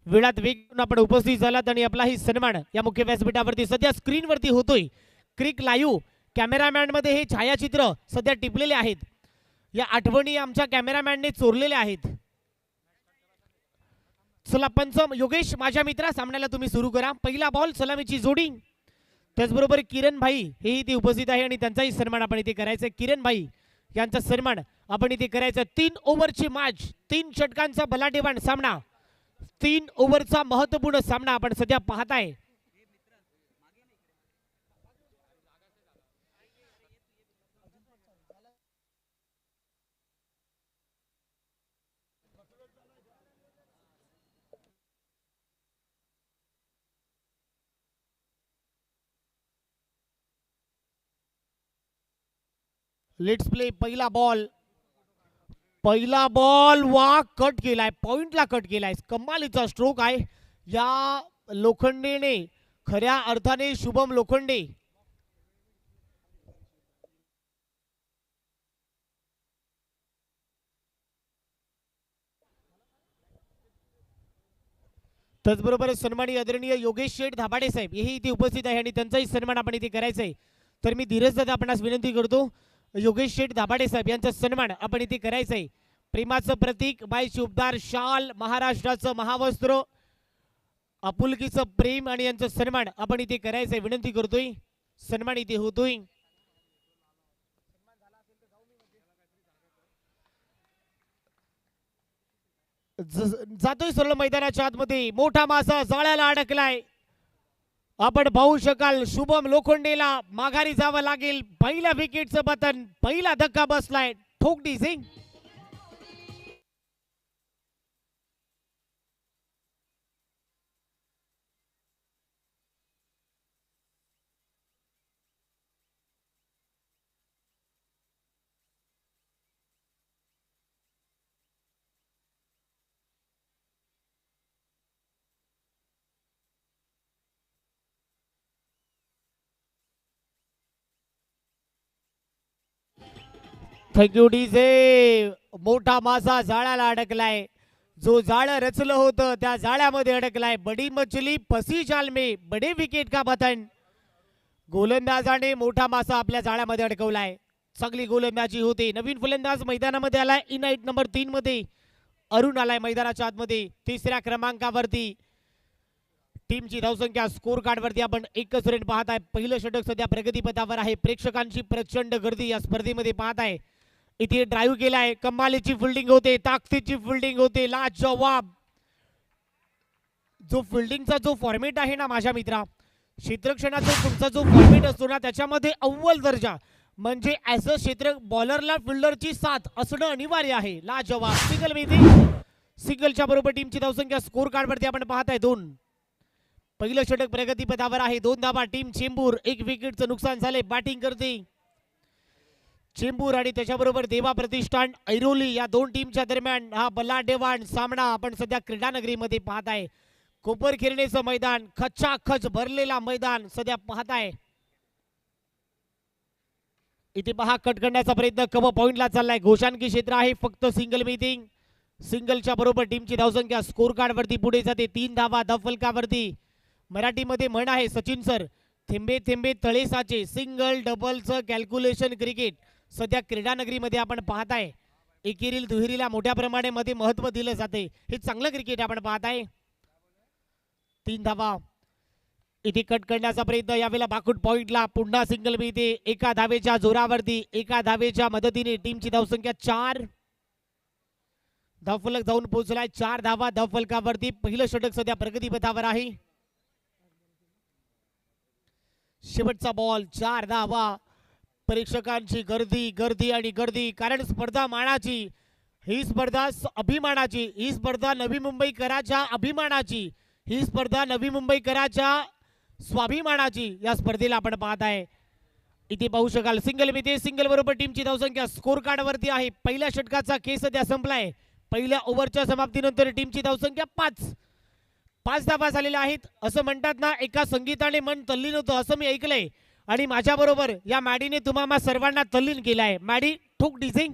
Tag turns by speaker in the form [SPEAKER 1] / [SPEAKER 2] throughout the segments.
[SPEAKER 1] वेळात वेग आपण उपस्थित झालात आणि आपलाही सन्मान या मुख्य व्यासपीठावरती सध्या स्क्रीनवरती होतोय। क्रिक लाईव्ह कॅमेरामॅन मध्ये हे छायाचित्र सध्या टिपलेले आहेत। या आठवणी आमच्या कॅमेरामॅनने चोरलेल्या आहेत। चला पंचम योगेश माझ्या मित्रा सामन्याला तुम्ही सुरू करा। पहिला बॉल सलामीची जोडी, त्याचबरोबर किरण भाई हेही इथे उपस्थित आहे आणि त्यांचाही सन्मान आपण इथे करायचा। किरण भाई यांचा सन्मान आपण इथे करायचा। 3 ओव्हरची मॅच, 3 षटकांचा बलाढ्यवान सामना, 3 ओव्हरचा महत्त्वपूर्ण सामना आपण सध्या पाहताय। Let's play. पहिला बॉल वा कट केलाय, पॉइंटला कट केलाय। कमालीचा स्ट्रोक आहे या लोखंडेने, खऱ्या अर्थाने शुभम लोखंडे। त्याचबरोबर सन्मानी आदरणीय योगेश शेठ धाबाडे साहेब हेही इथे उपस्थित आहे आणि त्यांचाही सन्मान आपण इथे करायचा आहे। तर मी धीरज दादा आपणास विनंती करतो, योगेश शेठ धाबाडे साहेब यांचा सन्मान आपण इथे करायचा आहे। प्रेमाचं प्रतीक बाय शुभदार शाल, महाराष्ट्राचं महावस्त्र, आपुलकीचं प्रेम आणि यांचा सन्मान आपण इथे करायचा आहे। विनंती करतोय, सन्मान इथे होतोय। जातोय सरळ मैदानाच्या आतमध्ये, मोठा मासा जाळ्याला अडकलाय। आपण पाहू शकाल शुभम लोखंडेला माघारी जावं लागेल। पहिल्या विकेटचं पतन, पहिला धक्का बसलाय। ठोकडी सिंग थँक्यू डीजे। मोठा मासा जाळ्याला अडकलाय, जो जाळ रचलं होतं त्या जाळ्यामध्ये अडकलाय। बडी मछली फसी जाल में, बडे विकेट का पतन। गोलंदाजाने मोठा मासा आपल्या जाळ्यामध्ये अडकवलाय। चांगली गोलंदाजी होते। नवीन फलंदाज मैदानामध्ये आलाय, इनाईट नंबर 3 मध्ये अरुण आलाय मैदानाच्या आतमध्ये। तिसऱ्या क्रमांकावरती टीमची धावसंख्या स्कोर कार्डवरती आपण एकच रन पाहताय। पहिलं षटक सध्या प्रगतीपथावर आहे। प्रेक्षकांची प्रचंड गर्दी या स्पर्धेमध्ये पाहताय। इथे ड्राईव्ह केलाय, कमालीची फिल्डिंग होते, ताकदीची फिल्डिंग होते, लाजवाब। जो फिल्डिंगचा जो फॉर्मेट आहे ना माझ्या मित्रा, क्षेत्ररक्षणाचा तुमचा जो फॉर्मेट असतो ना त्याच्यामध्ये अव्वल दर्जा म्हणजे ऍज अ क्षेत्र बॉलरला फिल्डरची साथ असणं अनिवार्य आहे। लाजवाब। सिंगल मिळते, सिंगलच्या बरोबर टीमची धावसंख्या स्कोर कार्डवरती आपण पाहताय 2। पहिलं षटक प्रगतीपथावर आहे। 2 धावा टीम चेंबूर, 1 विकेटचं नुकसान झाले। बॅटिंग करते चेंबूर आणि त्याच्याबरोबर देवा प्रतिष्ठान ऐरोली या 2 टीमच्या दरम्यान हा बलाढ्यवान सामना आपण सध्या क्रीडानगरीमध्ये पाहताय। कोपर खेळण्याचं मैदान, खचाखच भरलेला मैदान सध्या पाहताय। इथे पहा कट करण्याचा प्रयत्न, कम पॉइंटला चाललाय। घोषाणकी क्षेत्र आहे, फक्त सिंगल मीटिंग। सिंगलच्या बरोबर टीमची धावसंख्या स्कोर कार्डवरती पुढे जाते। 3 धावा धावफलकावरती। मराठीमध्ये म्हण आहे सचिन सर, थेंबे थेंबे तळे साचे। सिंगल डबलचं कॅल्क्युलेशन क्रिकेट सध्या क्रीडानगरीमध्ये आपण पाहताय। एकेरील दुहेरीला मोठ्या प्रमाणामध्ये महत्त्व दिलं जाते। हे चांगलं क्रिकेट आपण पाहताय। 3 धावा इथे कट करण्याचा प्रयत्न, यावेळेला बाकुट पॉइंटला पुन्हा सिंगल मिळते। एका धावेच्या जोरावरती, एका धावेच्या मदतीने टीमची धावसंख्या 4। धावफलक जाऊन पोहोचलाय 4 धावा धावफलकावरती। पहिलं षटक सध्या प्रगतीपथावर आहे। शेवटचा बॉल, 4 धावा। प्रेक्षकांची गर्दी गर्दी आणि गर्दी, कारण स्पर्धा मानाची, ही स्पर्धा अभिमानाची, ही स्पर्धा नवी मुंबईकरांच्या अभिमानाची, ही स्पर्धा नवी मुंबईकरांच्या स्वाभिमानाची या स्पर्धेला आपण पाहताय। इथे पाहू शकाल सिंगल मिळते। सिंगल बरोबर टीमची धावसंख्या स्कोर कार्डवरती आहे। पहिल्या षटकाचा खेळ सध्या संपलाय। पहिल्या ओव्हरच्या समाप्तीनंतर टीमची धावसंख्या 5 धावा झालेल्या आहेत। असं म्हणतात ना, एका संगीताने मन तल्लीन होतं, असं मी ऐकलंय आणि माझ्या बरोबर या मॅडीने तुम्हाला सर्वांना तल्लीन केलाय। मॅडी ठोक डिझिंग।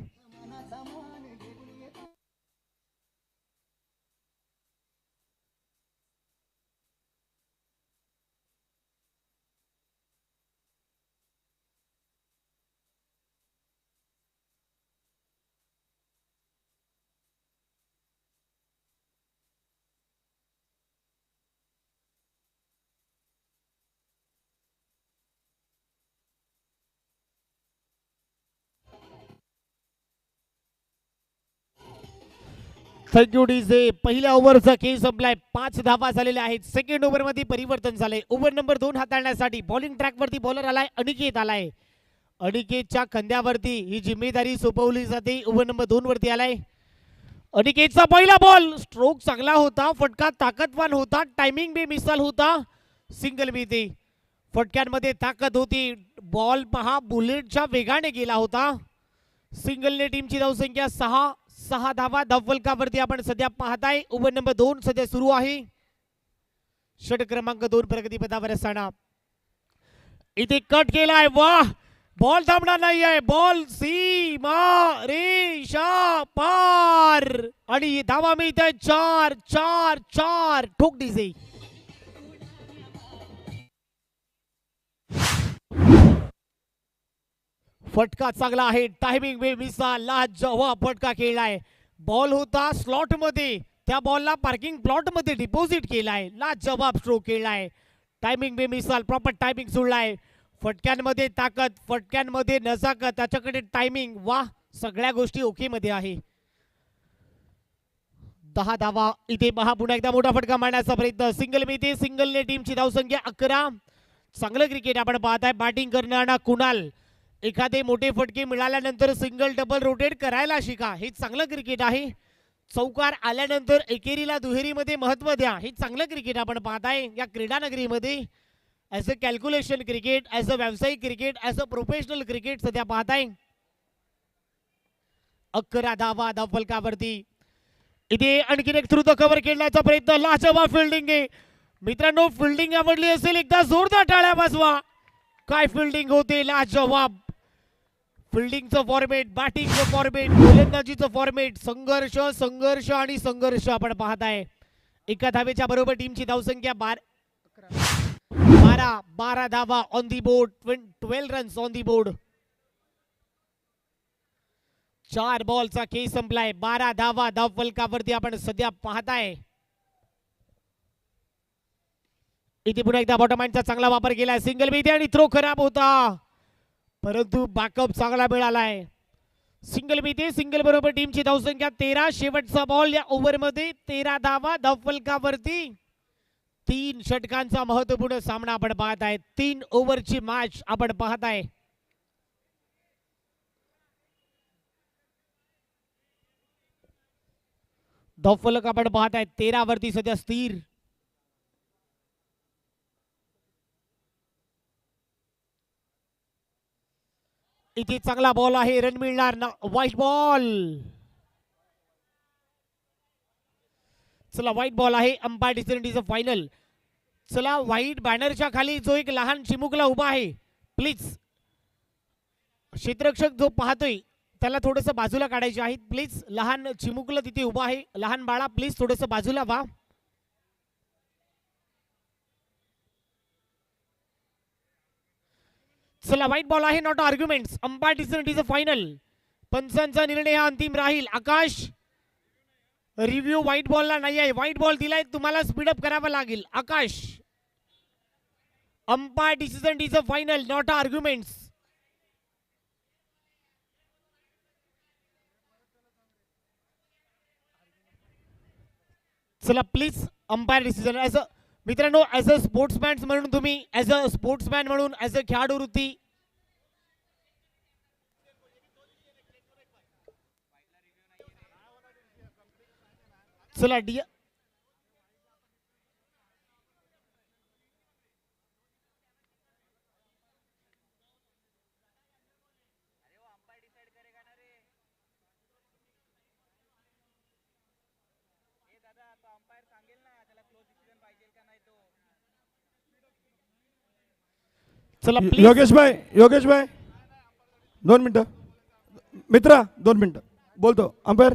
[SPEAKER 1] Thank you DJ. पहिल्या ओव्हरचा खेळ संपलाय. 5 धावा झालेल्या आहेत. सेकंड ओव्हर मध्ये परिवर्तन झालंय. ओव्हर नंबर 2 हाताळण्यासाठी बॉलिंग ट्रॅक वरती बॉलर आलाय अनिकेत आलाय. अनिकेतच्या खांद्यावरती ही जिम्मेदारी सोपवली जाते. ओव्हर नंबर 2 वरती आलाय अनिकेतचा पहिला बॉल. स्ट्रोक चांगला होता, फटका ताकदवान होता, टायमिंग बी मिसाल होता. सिंगल मिळते. फटक्यांमध्ये ताकद होती. बॉल पहा बुलेटच्या वेगाने गेला होता. सिंगलने टीमची धावसंख्या 6 धावा. धावफलकावरती आपण सध्या पाहताय. ओव्हर नंबर 2 सध्या सुरू आहे. षट क्रमांक 2 प्रगतीपथावर असताना इथे कट केलाय. वाह, बॉल थांबणार नाहीये. बॉल सीमा रेषा पार आणि धावा मिळते 4 4 4. ठोक डीजे. फटका चांगला आहे. टायमिंग वे मिसाल. लाजवाब फटका खेळलाय. बॉल होता स्लॉट मध्ये, त्या बॉलला पार्किंग प्लॉट मध्ये डिपॉझिट केलाय. लाजवाब स्ट्रोक खेळलाय. टायमिंग बे मिसाल. Proper timing सोडलाय. फटक्यांमध्ये ताकद, फटक्यांमध्ये नजाकत, त्याच्याकडे टायमिंग. वाह, सगळ्या गोष्टी ओके मध्ये आहे. 10 धावा. इथे पहा पुन्हा एकदा मोठा फटका मारण्याचा प्रयत्न. सिंगल मिळते. सिंगलने टीमची धावसंख्या 11. चांगलं क्रिकेट आपण पाहताय. बॅटिंग करणारा कुणाल. एखादे मोठे फटके मिळाल्यानंतर सिंगल डबल रोटेट करायला शिका. हे चांगलं क्रिकेट आहे. चौकार आल्यानंतर एकेरीला दुहेरीमध्ये महत्व द्या. हे चांगलं क्रिकेट आपण पाहताय या क्रीडा नगरीमध्ये. As a calculation cricket, as a व्यावसायिक cricket, as a professional cricket सध्या पाहताय. 11 धावा धावफलकावरती. इथे आणखीन एक थ्रू द कव्हर खेळण्याचा प्रयत्न. लाजवाब फिल्डिंग आहे मित्रांनो. फिल्डिंग आवडली असेल एकदा जोरदार टाळ्या वाजवा. काय फिल्डिंग होते, लाजवाब. फिल्डिंगचं फॉर्मेट, बॅटिंगचं फॉर्मेट, गोलंदाजीचं फॉर्मेट, संघर्ष संघर्ष आणि संघर्ष आपण पाहताय. एका धावेच्या बरोबर टीमची धावसंख्या 12 धावा on the board. 12 runs on the board. 4 बॉलचा खेळ संपलाय. 12 धावा धावफलकावरती आपण सध्या पाहताय. इथे पुन्हा एकदा बॉटम हँडचा चांगला वापर केलाय. सिंगल मिळते आणि थ्रो खराब होता, परंतु बॅकअप चांगला मिळालाय. सिंगल मिळते. सिंगल बरोबर टीमची धावसंख्या 13. शेवटचा बॉल या ओव्हर मध्ये. 13 धावा धावफलकावरती. 3 षटकांचा महत्वपूर्ण सामना आपण पाहताय. 3 ओव्हरची मॅच आपण पाहताय. धावफलक आपण पाहताय 13 वरती सध्या स्थिर. इथे चांगला बॉल आहे. रन मिळणार ना. White ball. चला व्हाईट बॉल आहे. Umpire decision is a final. चला व्हाईट बॅनरच्या खाली जो एक लहान चिमुकला उभा आहे, प्लीज क्षेत्ररक्षक जो पाहतोय त्याला थोडंसं बाजूला काढायचे आहे प्लीज. लहान चिमुकलं तिथे उभा आहे. लहान बाळा प्लीज थोडंसं बाजूला व्हा. चला व्हाईट बॉल आहे. Not arguments. Umpire decision is a final. पंचांचा निर्णय हा अंतिम राहील. आकाश, रिव्ह्यू व्हाईट बॉलला नाही आहे. व्हाईट बॉल दिलाय, तुम्हाला स्पीडअप करावं लागेल. Akash, umpire decision is a final, not arguments. चला please umpire decision. As a मित्रांनो, ॲज अ स्पोर्ट्समॅन म्हणून तुम्ही, ॲज अ स्पोर्ट्समॅन म्हणून, ॲज अ खेळाडू वृत्ती, चला चला प्लीज.
[SPEAKER 2] योगेश भाई 2 मिनिटं. मित्रा 2 मिनिटं बोलतो. अंपायर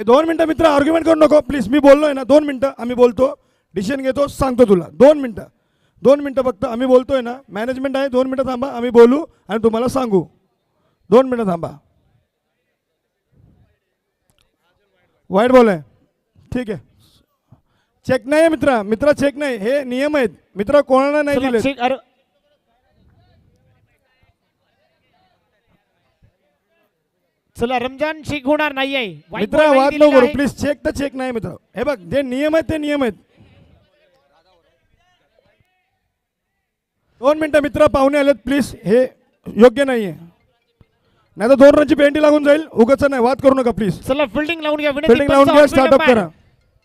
[SPEAKER 2] 2 मिनिटं. मित्र आर्ग्युमेंट करू नको प्लीज. मी बोललोय ना 2 मिनिटं. आम्ही बोलतो, डिसिजन घेतो, सांगतो तुला. 2 मिनिटं. 2 मिनिटं फक्त. आम्ही बोलतोय ना, मॅनेजमेंट आहे. 2 मिनिटं थांबा, आम्ही बोलू आणि तुम्हाला सांगू. 2 मिनिटं थांबा. व्हाईट बॉल आहे, ठीक आहे. चेक नाही आहे मित्रा चेक नाही. हे नियम आहेत मित्र, कोणाला नाही दिले.
[SPEAKER 1] चला रमजान चेक होणार नाहीये. White
[SPEAKER 2] मित्र
[SPEAKER 1] ball नाही
[SPEAKER 2] वाद
[SPEAKER 1] दिलेला
[SPEAKER 2] नको करू
[SPEAKER 1] आहे.
[SPEAKER 2] प्लीज. चेक तर चेक नाही मित्र. हे बघ जे नियम आहेत ते नियम आहेत. 2 मिनिटं मित्र पाहुणे आलेत प्लीज. हे योग्य नाहीये. नाही तर 2 रनची पेंटी लागून जाईल. उगाच नाही वाद करू नका प्लीज.
[SPEAKER 1] चला फिल्डिंग लावून घ्या. विनंती
[SPEAKER 2] फिल्डिंग लावून
[SPEAKER 1] पंच
[SPEAKER 2] घ्या.
[SPEAKER 1] outfield
[SPEAKER 2] startup
[SPEAKER 1] umpire.
[SPEAKER 2] करा.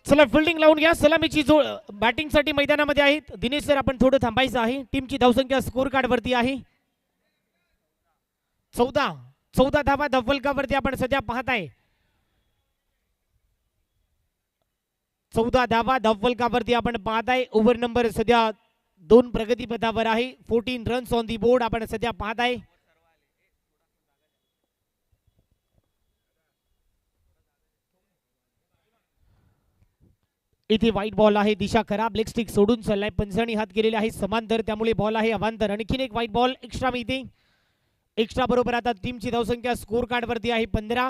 [SPEAKER 1] चला फिल्डिंग लावून घ्या. सलामीची जोड बॅटिंग साठी मैदानामध्ये आहेत. दिनेश सर आपण थोडं थांबायचं आहे. टीमची धावसंख्या स्कोर कार्ड वरती आहे 14 धावा धावफलकावरती आपण सध्या पाहताय. 14 धावा धावफलकावरती आपण पाहताय. ओव्हर नंबर सध्या 2 प्रगतीपथावर आहे. 14 रन्स ऑन दी बोर्ड आपण सध्या पाहताय. इथे व्हाईट बॉल आहे. दिशा खराब. लेग स्टिक सोडून चाललाय. पंचांनी हात केलेले आहे समांतर, त्यामुळे बॉल आहे अवांतर. आणखीन एक व्हाईट बॉल एक्स्ट्रा मिळते. एक्स्ट्रा बरोबर आता टीमची धावसंख्या स्कोर कार्ड वरती आहे 15.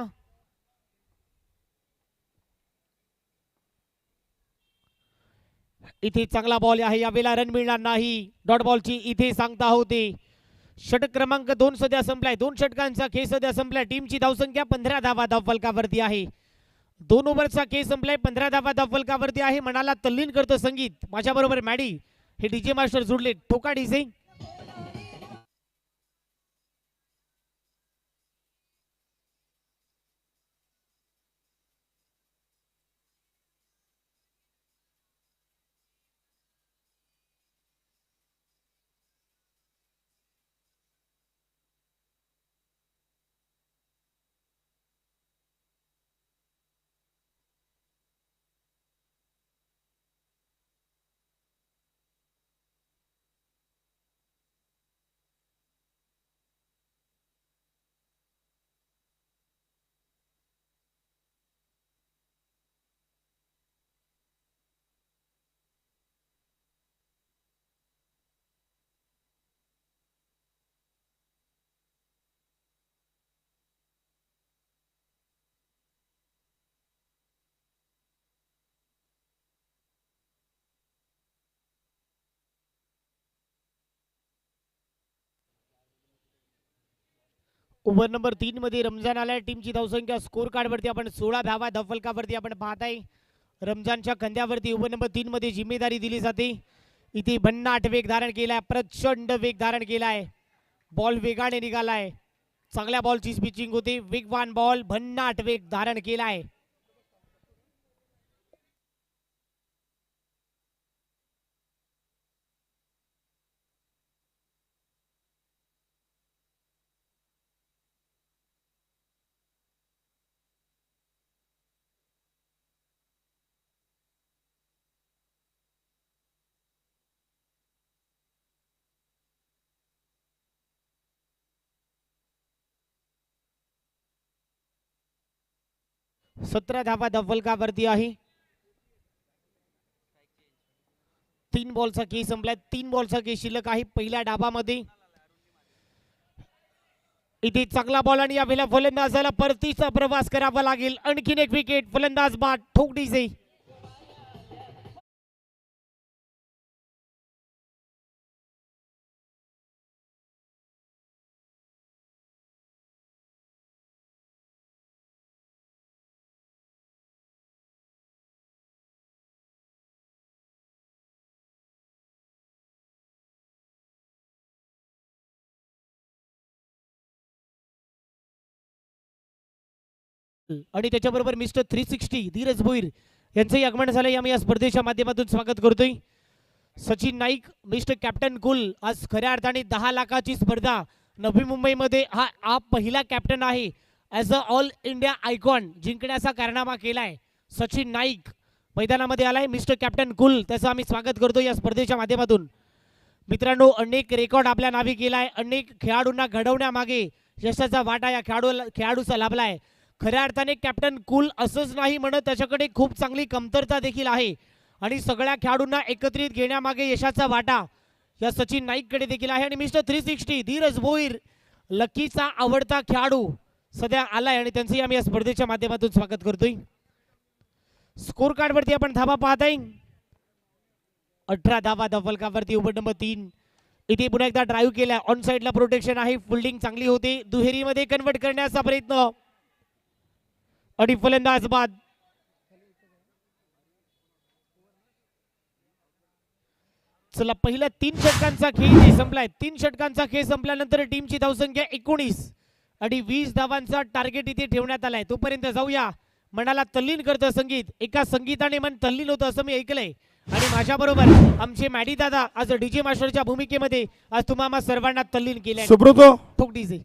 [SPEAKER 1] इथे चांगला बॉल आहे. यावेळेला रन मिळणार नाही. डॉट बॉलची इथे सांगता होते. षटक क्रमांक 2 सध्या संपलाय. 2 षटकांचा खेळ सध्या संपलाय. टीमची धावसंख्या 15 धावा धावफलकावरती आहे. 2 ओव्हरचा खेळ संपलाय. 15 धावा धावफलकावरती आहे. मनाला तल्लीन करतं संगीत. माझ्या बरोबर मॅडी हे डीजे मास्टर जुडले. ठोका डीजे. ओव्हर नंबर 3 मध्ये रमजान आलाय. टीमची धावसंख्या स्कोर कार्ड वरती आपण 16 धावा धावफलकावरती आपण पाहताय. रमजानच्या कंद्यावरती ओव्हर नंबर 3 मध्ये जिम्मेदारी दिली जाते. इथे भन्नाट वेग धारण केलाय. प्रचंड वेग धारण केलाय. बॉल वेगाने निघालाय. चांगल्या बॉलची पिचिंग होती. वेगवान बॉल. भन्नाट वेग धारण केलाय. सतरा धावा धावफलकावरती आहे. 3 बॉलचा खेळ संपलाय. 3 बॉलचा खेळ शिल्लक आहे पहिल्या डाबामध्ये. इथे चांगला बॉल आणि यावेळेला फलंदाजाला परतीचा प्रवास करावा लागेल. आणखीन एक विकेट. फलंदाज बाद. ठोक डीजे. आणि त्याच्याबरोबर मिस्टर 360 धीरज भोईर यांचंही आगमन झालंय. आम्ही या स्पर्धेच्या माध्यमातून स्वागत करतोय. सचिन नाईक मिस्टर कॅप्टन कुल आज खऱ्या अर्थाने 10 लाखाची स्पर्धा नवी मुंबईमध्ये हा पहिला कॅप्टन आहे. As a all India icon जिंकण्याचा कारनामा केलाय. सचिन नाईक मैदानामध्ये आलाय. मिस्टर कॅप्टन कुल त्याचं आम्ही स्वागत करतो या स्पर्धेच्या माध्यमातून. मित्रांनो अनेक रेकॉर्ड आपल्या नावे केलाय. अनेक खेळाडूंना घडवण्यामागे यशाचा वाटा या खेळाडूचा लाभलाय. खऱ्या अर्थाने कॅप्टन कुल असंच नाही म्हणत, त्याच्याकडे खूप चांगली कमतरता देखील आहे आणि सगळ्या खेळाडूंना एकत्रित घेण्यामागे यशाचा वाटा या सचिन नाईककडे देखील आहे. आणि मिस्टर 360 धीरज भोईर लकीचा आवडता खेळाडू सध्या आलाय आणि त्यांचंही आम्ही या स्पर्धेच्या माध्यमातून स्वागत करतोय. स्कोर कार्ड वरती आपण धावा पाहताय. 18 धावा धावफलकावरती ओव्हर नंबर 3. इथे पुन्हा एकदा ड्राईव्ह केला. ऑन साइडला प्रोटेक्शन आहे. फिल्डिंग चांगली होते. दुहेरीमध्ये कन्वर्ट करण्याचा प्रयत्न आणि फलंदाज बाद. चला पहिल्या 3 षटकांचा खेळ इथे संपलाय. 3 षटकांचा खेळ संपल्यानंतर टीमची धावसंख्या 19 आणि 20 धावांचा टार्गेट इथे ठेवण्यात आलाय. तोपर्यंत जाऊया. मनाला तल्लीन करतं संगीत. एका संगीताने मन तल्लीन होतं असं मी ऐकलंय. आणि माझ्या बरोबर आमचे मॅडी दादा आज डीजे मास्टरच्या भूमिकेमध्ये आज तुम्हाला सर्वांना तल्लीन केलंय.
[SPEAKER 2] सुब्रतो,
[SPEAKER 1] ठोक डीजे.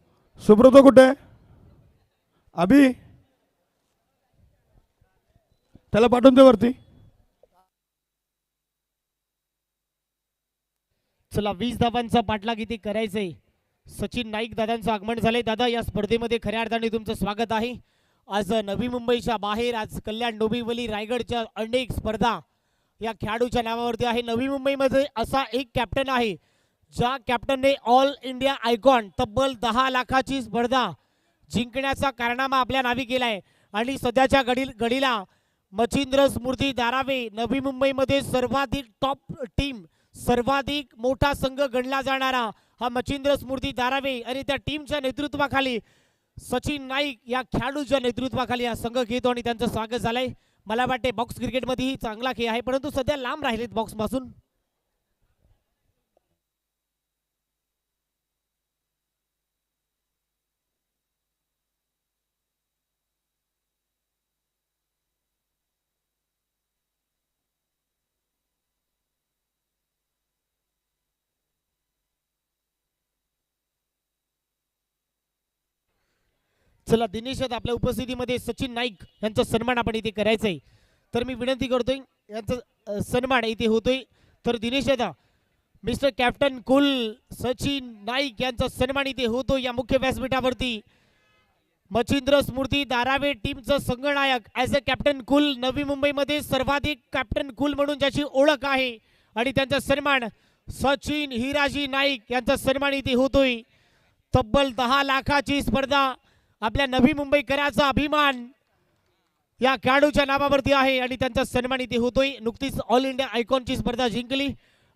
[SPEAKER 2] सुब्रतो कुठे आहे? अभि त्याला पाठवून दे वरती.
[SPEAKER 1] चला 20 धावांचा पाठलाग इथे करायचंय. सचिन नाईक दादांचं आगमन झालंय. दादा या स्पर्धेमध्ये खऱ्या अर्थाने तुमचं स्वागत आहे. आज नवी मुंबईच्या बाहेर आज कल्याण डोंबिवली रायगडच्या अनेक स्पर्धा या खेळाडूच्या नावावरती आहे. नवी मुंबईमध्ये असा एक कॅप्टन आहे ज्या कॅप्टनने ऑल इंडिया आयकॉन तब्बल 10 लाखाची स्पर्धा जिंकण्याचा कारनामा आपल्या नावी केलाय. आणि सध्याच्या घडीला मच्छिंद्र स्मृती धारावे नवी मुंबईमध्ये सर्वाधिक टॉप टीम सर्वाधिक मोठा संघ गणला जाणारा हा मच्छिंद्र स्मृती धारावे आणि त्या टीमच्या नेतृत्वाखाली सचिन नाईक या खेळाडूच्या नेतृत्वाखाली हा संघ खेळतो आणि त्यांचं स्वागत झालंय. मला वाटते बॉक्स क्रिकेटमध्येही चांगला खेळ आहे परंतु सध्या लांब राहिलेत बॉक्स पासून. चला दिनेश आपल्या उपस्थितीमध्ये सचिन नाईक यांचा सन्मान आपण इथे करायचंय. तर मी विनंती करतोय यांचा सन्मान इथे होतोय. तर दिनेश दादा मिस्टर कॅप्टन कुल सचिन नाईक यांचा सन्मान इथे होतो या मुख्य व्यासपीठावरती. मच्छिंद्र स्मृती धारावे टीमचं संघनायक ॲज अ कॅप्टन कुल नवी मुंबईमध्ये सर्वाधिक कॅप्टन कुल म्हणून ज्याची ओळख आहे आणि त्यांचा सन्मान सचिन हिराजी नाईक यांचा सन्मान इथे होतोय. तब्बल 10 लाखाची स्पर्धा आपल्या नवी मुंबईकरांचा अभिमान या खेळाडूच्या नावावरती आहे आणि त्यांचा सन्मान इथे होतोय. नुकतीच ऑल इंडिया आयकॉनची स्पर्धा जिंकली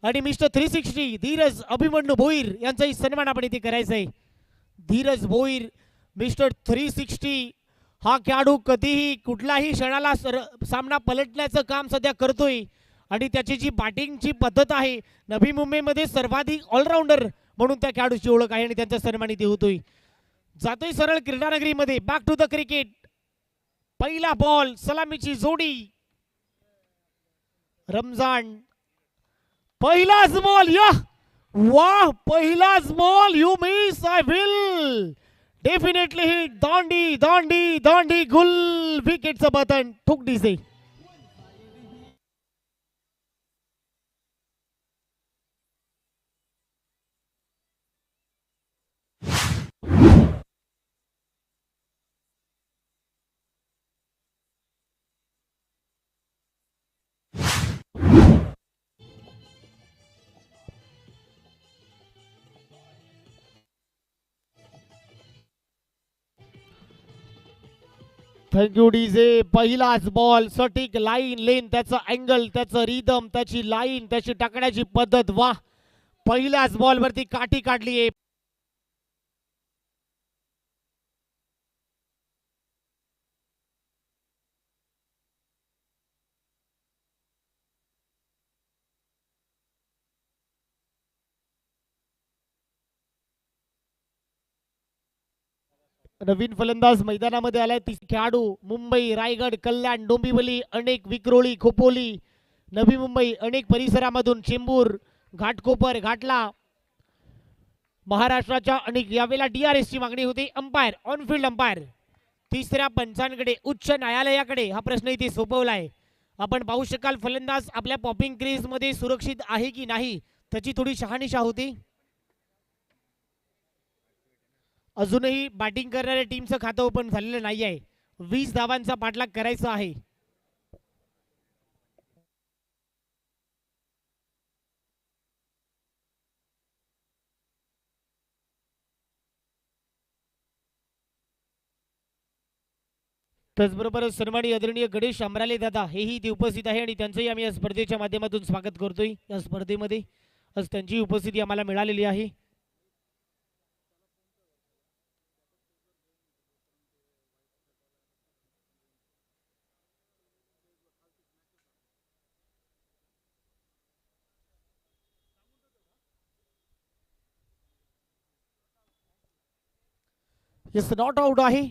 [SPEAKER 1] आणि मिस्टर 360 धीरज अभिमन्यू भोईर यांचाही सन्मान आपण इथे करायचा आहे. धीरज भोईर मिस्टर 360 हा खेळाडू कधीही कुठल्याही क्षणाला सामना पलटण्याचं काम सध्या करतोय आणि त्याची जी बॅटिंगची पद्धत आहे नवी मुंबईमध्ये सर्वाधिक ऑलराऊंडर म्हणून त्या खेळाडूची ओळख आहे आणि त्यांचा सन्मान इथे होतोय. जातोय सरळ क्रीडानगरीमध्ये. Back to the cricket. पहिला बॉल सलामीची जोडी. रमजान पहिलाच बॉल. या वाह पहिलाच ball. You miss I will definitely hit. दांडी दांडी दांडी गुल. विकेटचं बटन ठोक डीजे. Thank you DJ. पहिलाच बॉल सटीक लाईन लेन त्याचं अँगल त्याचं रिदम त्याची लाईन त्याची टाकण्याची पद्धत वाह. पहिल्याच बॉल वरती काठी काढली आहे. नवीन फलंदाज मैदानामध्ये आलाय. खेळाडू मुंबई रायगड कल्याण डोंबिवली अनेक विक्रोळी खोपोली नवी मुंबई अनेक परिसरामधून चेंबूर घाटकोपर घाटला महाराष्ट्राच्या अनेक यावेळेला DRS ची मागणी होती. अंपायर ऑन फील्ड अंपायर तिसऱ्या पंचांकडे उच्च न्यायालयाकडे हा प्रश्न इथे सोपवलाय. आपण पाहू शकाल फलंदाज आपल्या पॉपिंग क्रीज मध्ये सुरक्षित आहे की नाही त्याची थोडी शहानिशा होती. अजूनही बॅटिंग करणाऱ्या टीमचं खातं ओपन झालेलं नाही आहे. 20 धावांचा पाठलाग करायचा आहे. त्याचबरोबर सन्मानी आदरणीय गणेश आमराले दादा हेही इथे उपस्थित आहे आणि त्यांचंही आम्ही या स्पर्धेच्या माध्यमातून स्वागत करतोय. या स्पर्धेमध्ये आज त्यांची उपस्थिती आम्हाला मिळालेली आहे. येस नॉट आउट आहे.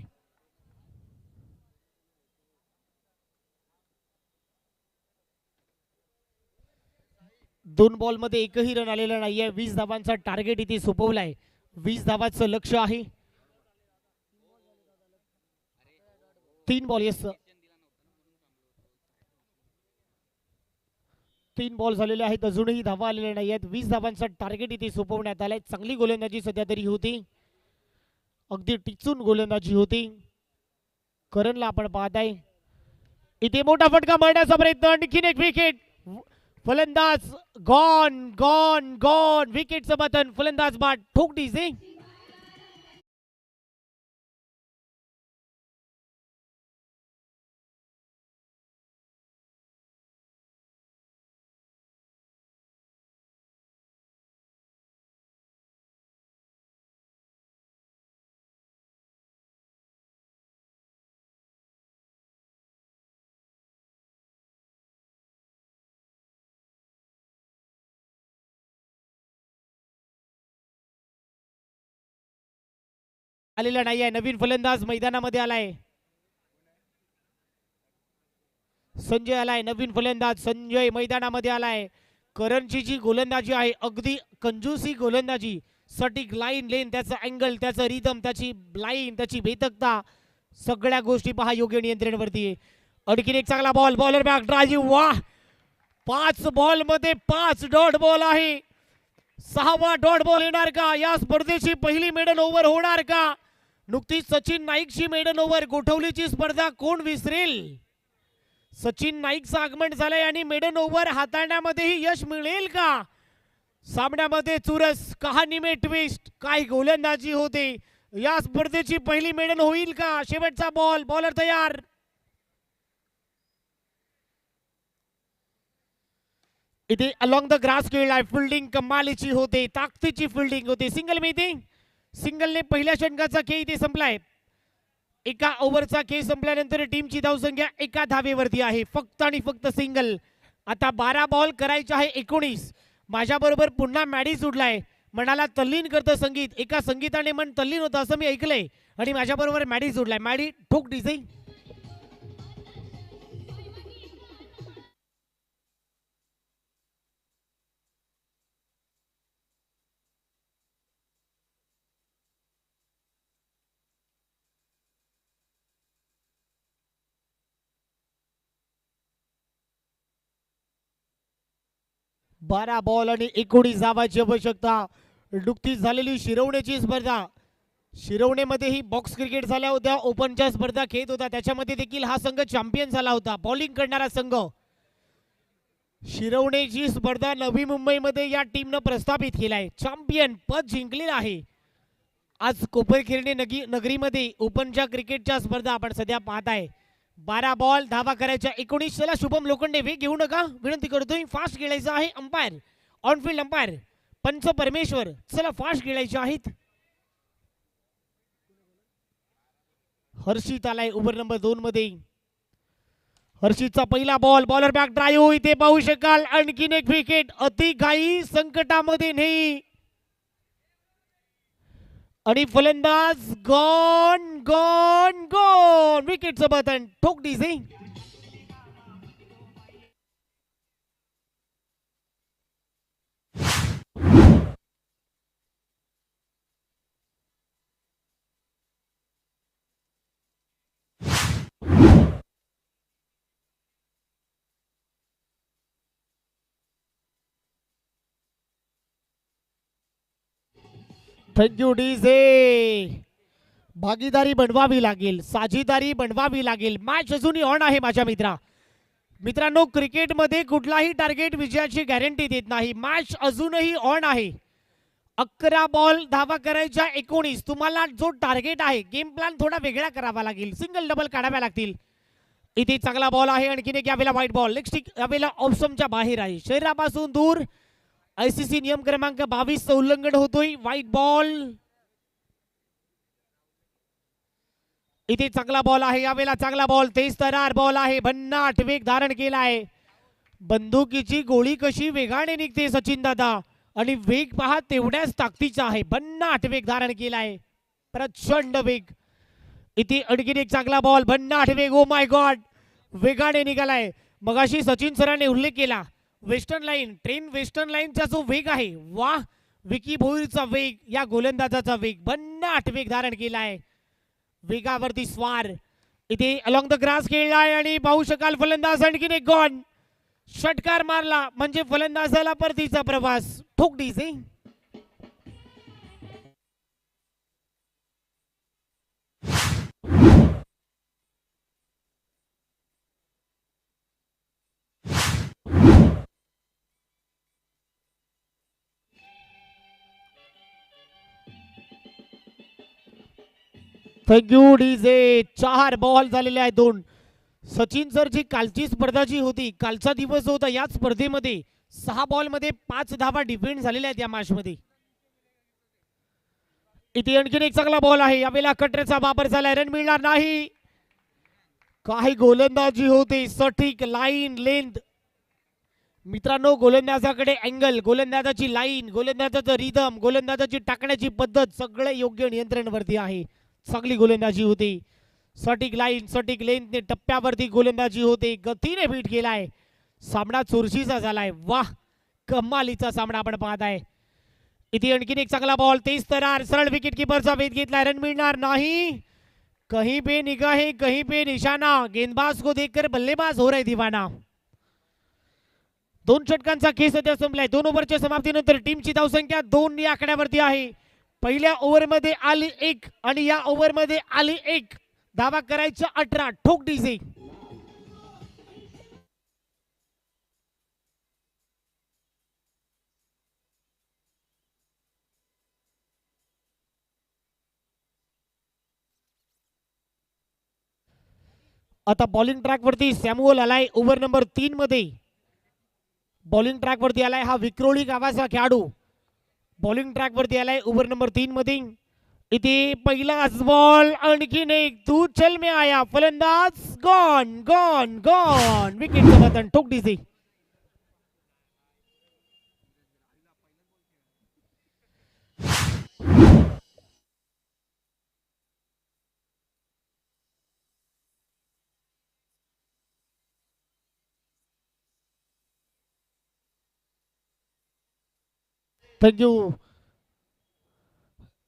[SPEAKER 1] दोन बॉल मध्ये एकही रन आलेला नाहीये. 20 धावांचा टार्गेट इथे सोपवलाय. 20 धावांचं लक्ष आहे. 3 बॉल. येस 3 बॉल झालेले आहेत. अजूनही धावा आलेल्या नाही आहेत. 20 धावांचा टार्गेट इथे सोपवण्यात आलाय. चांगली गोलंदाजी सध्या तरी होती. अगदी टिचून गोलंदाजी होती. करणला आपण पाहताय इथे मोठा फटका मारण्याचा प्रयत्न. आणखीन एक विकेट. फलंदाज गॉन गॉन गॉन. विकेटचं बटन. फलंदाज बाद. ठोक डीजे. आलेला नाहीये. नवीन फलंदाज मैदानामध्ये आलाय. संजय आलाय. नवीन फलंदाज संजय मैदानामध्ये आलाय. करणची जी गोलंदाजी आहे अगदी कंजूसी गोलंदाजी. सटीक लाईन लेन, त्याचं अँगल, त्याचं रिदम, त्याची लाईन, त्याची भेदकता, सगळ्या गोष्टी पहा योग्य नियंत्रणवरती आहे. आणखीन एक चांगला बॉल. Bowler back drive. वाह. 5 बॉल मध्ये 5 डॉट बॉल आहे. 6वा डॉट बॉल येणार का? या स्पर्धेची पहिली मेडन ओव्हर होणार का? नुकतीच सचिन नाईकची मेडन ओव्हर. गोठवलीची स्पर्धा कोण विसरेल? सचिन नाईकचं आगमन झालंय आणि मेडन ओव्हर हाताळण्यामध्येही यश मिळेल का? सामन्यामध्ये चुरस. कहाणी में ट्विस्ट. काय गोलंदाजी होते. या स्पर्धेची पहिली मेडन होईल का? शेवटचा बॉल. बॉलर तयार. इथे अलॉंग द ग्रास खेळलाय. फिल्डिंग कमालीची होते. ताकदीची फिल्डिंग होते. सिंगल मिळते. सिंगलने पहिल्या षटकाचा खेळ इथे संपलाय. एका ओव्हरचा खेळ संपल्यानंतर टीमची धावसंख्या 1 धावेवरती आहे. फक्त आणि फक्त सिंगल. आता 12 बॉल करायचे आहे 19. माझ्या बरोबर पुन्हा मॅडी सुटलाय. मनाला तल्लीन करतं संगीत. एका संगीताने मन तल्लीन होतं असं मी ऐकलंय आणि माझ्या बरोबर मॅडी सुटलाय. मॅडी ठोक डीजे. बारा बॉल आणि 19 धावांची आवश्यकता. नुकतीच झालेली शिरवण्याची स्पर्धा. शिरवणेमध्ये ही बॉक्स क्रिकेट झाल्या होत्या. ओपनच्या स्पर्धा खेळत होता. त्याच्यामध्ये देखील हा संघ चॅम्पियन झाला होता. बॉलिंग करणारा संघ. शिरवणेची स्पर्धा नवी मुंबईमध्ये या टीमनं प्रस्थापित केलाय. चॅम्पियन पद जिंकलेलं आहे. आज कोपरखिरणे नगरीमध्ये ओपनच्या क्रिकेटच्या स्पर्धा आपण सध्या पाहताय. 12 बॉल, धावा करायच्या 19. चला शुभम लोखंडे वेग घेऊ नका विनंती करतोय. फास्ट खेळायचं आहे. अंपायर ऑनफिल्ड अंपायर पंच परमेश्वर. चला फास्ट खेळायचे आहेत. हर्षित आलाय ओव्हर नंबर 2 मध्ये. हर्षितचा पहिला बॉल. Bowler back drive. इथे पाहू शकाल आणखीन एक विकेट. अति घाई संकटामध्ये नाही. आणि फलंदाज गॉन गॉन गॉन. विकेटचं बटन. ठोक डीजे. Thank you DJ. भागीदारी बनवावी लागेल. साझीदारी बनवावी लागेल. मॅच अजूनही ऑन आहे माझ्या मित्रांनो. क्रिकेटमध्ये कुठलाही टार्गेट विजयाची गॅरंटी देत नाही. मॅच अजूनही ऑन आहे. 11 बॉल, धावा करायच्या 19. तुम्हाला जो टार्गेट आहे गेम प्लॅन थोडा वेगळा करावा लागेल. सिंगल डबल काढाव्या लागतील. इथे चांगला बॉल आहे. आणखीन एक यावेळेला व्हाईट बॉल. लेग स्टिक यावेळेला ऑप्शनच्या बाहेर आहे. शरीरापासून दूर. आयसीसी नियम क्रमांक 22 उल्लंघन होतोय. White ball. इथे चांगला बॉल आहे. यावेळेला चांगला बॉल. तेज तरार बॉल आहे. भन्नाट वेग धारण केलाय. बंदुकीची गोळी कशी वेगाने निघते सचिन दादा. आणि वेग पहा तेवढ्याच ताकदीचा आहे. भन्नाट वेग धारण केलाय. प्रचंड वेग. इथे आणखीन एक चांगला बॉल, भन्नाट वेग. ओ माय गॉड, वेगाने निघालाय. मगाशी सचिन सरांनी उल्लेख केला वेस्टर्न लाईन, ट्रेन वेस्टर्न लाईनचा जो वेग आहे, वा. विकी भोईरचा वेग, या गोलंदाजाचा वेग, भन्नाट वेग धारण केलाय. वेगावरती स्वार. इथे अलॉंग द ग्रास खेळलाय आणि पाहू शकाल फलंदाज आणखीन एक गॉन. षटकार मारला म्हणजे फलंदाजाला परतीचा प्रवास. ठोक डीजे. Thank you DJ. 4 बॉल झालेले आहेत 2. सचिन सर जी कालची स्पर्धा जी होती, कालचा दिवस होता, या स्पर्धेमध्ये 6 बॉल मध्ये 5 धावा डिफेंड झालेल्या आहेत या मॅच मध्ये. इथे आणखीन एक चांगला बॉल आहे. यावेळेला कटरेचा वापर झालाय, रन मिळणार नाही. काही गोलंदाजी होते, सटीक लाईन लेंथ. मित्रांनो, गोलंदाजाकडे अँगल, गोलंदाजाची लाईन, गोलंदाजाचं रिदम, गोलंदाजाची टाकण्याची पद्धत सगळे योग्य नियंत्रणवरती आहे. चांगली गोलंदाजी होती. सटीक लाईन, सटीक लेंथने टप्प्यावरती गोलंदाजी होते. गतीने बीट केलाय. सामना चुरशीचा झालाय. वाह, कमालीचा सामना आपण पाहताय. इथे आणखीन एक चांगला बॉल, तेज तरार, सरळ विकेट किपरचा वेध घेतलाय, रन मिळणार नाही. कहीं पे निगाहें कहीं पे निशाना, गेंदबाज को देखकर बल्लेबाज हो रहे दीवाना. 2 षटकांचा खेळ सध्या संपलाय. 2 ओव्हरच्या समाप्तीनंतर टीमची धावसंख्या 2 या आकड्यावरती आहे. पहिल्या ओव्हरमध्ये आली 1 आणि या ओव्हरमध्ये आली 1. धावा करायच्या 18. ठोक डीजे. आता बॉलिंग ट्रॅक वरती सॅम्युअल आलाय ओव्हर नंबर 3 मध्ये. बॉलिंग ट्रॅक वरती आलाय हा विक्रोळी गावाचा खेळाडू. बॉलिंग ट्रॅक वरती आलाय ओव्हर नंबर 3 मध्ये. इथे पहिलाच बॉल, आणखीन एक, तू चल में आया. फलंदाज गॉन गॉन गॉन. विकेटचं बटन. ठोक डीजे. थँक्यू.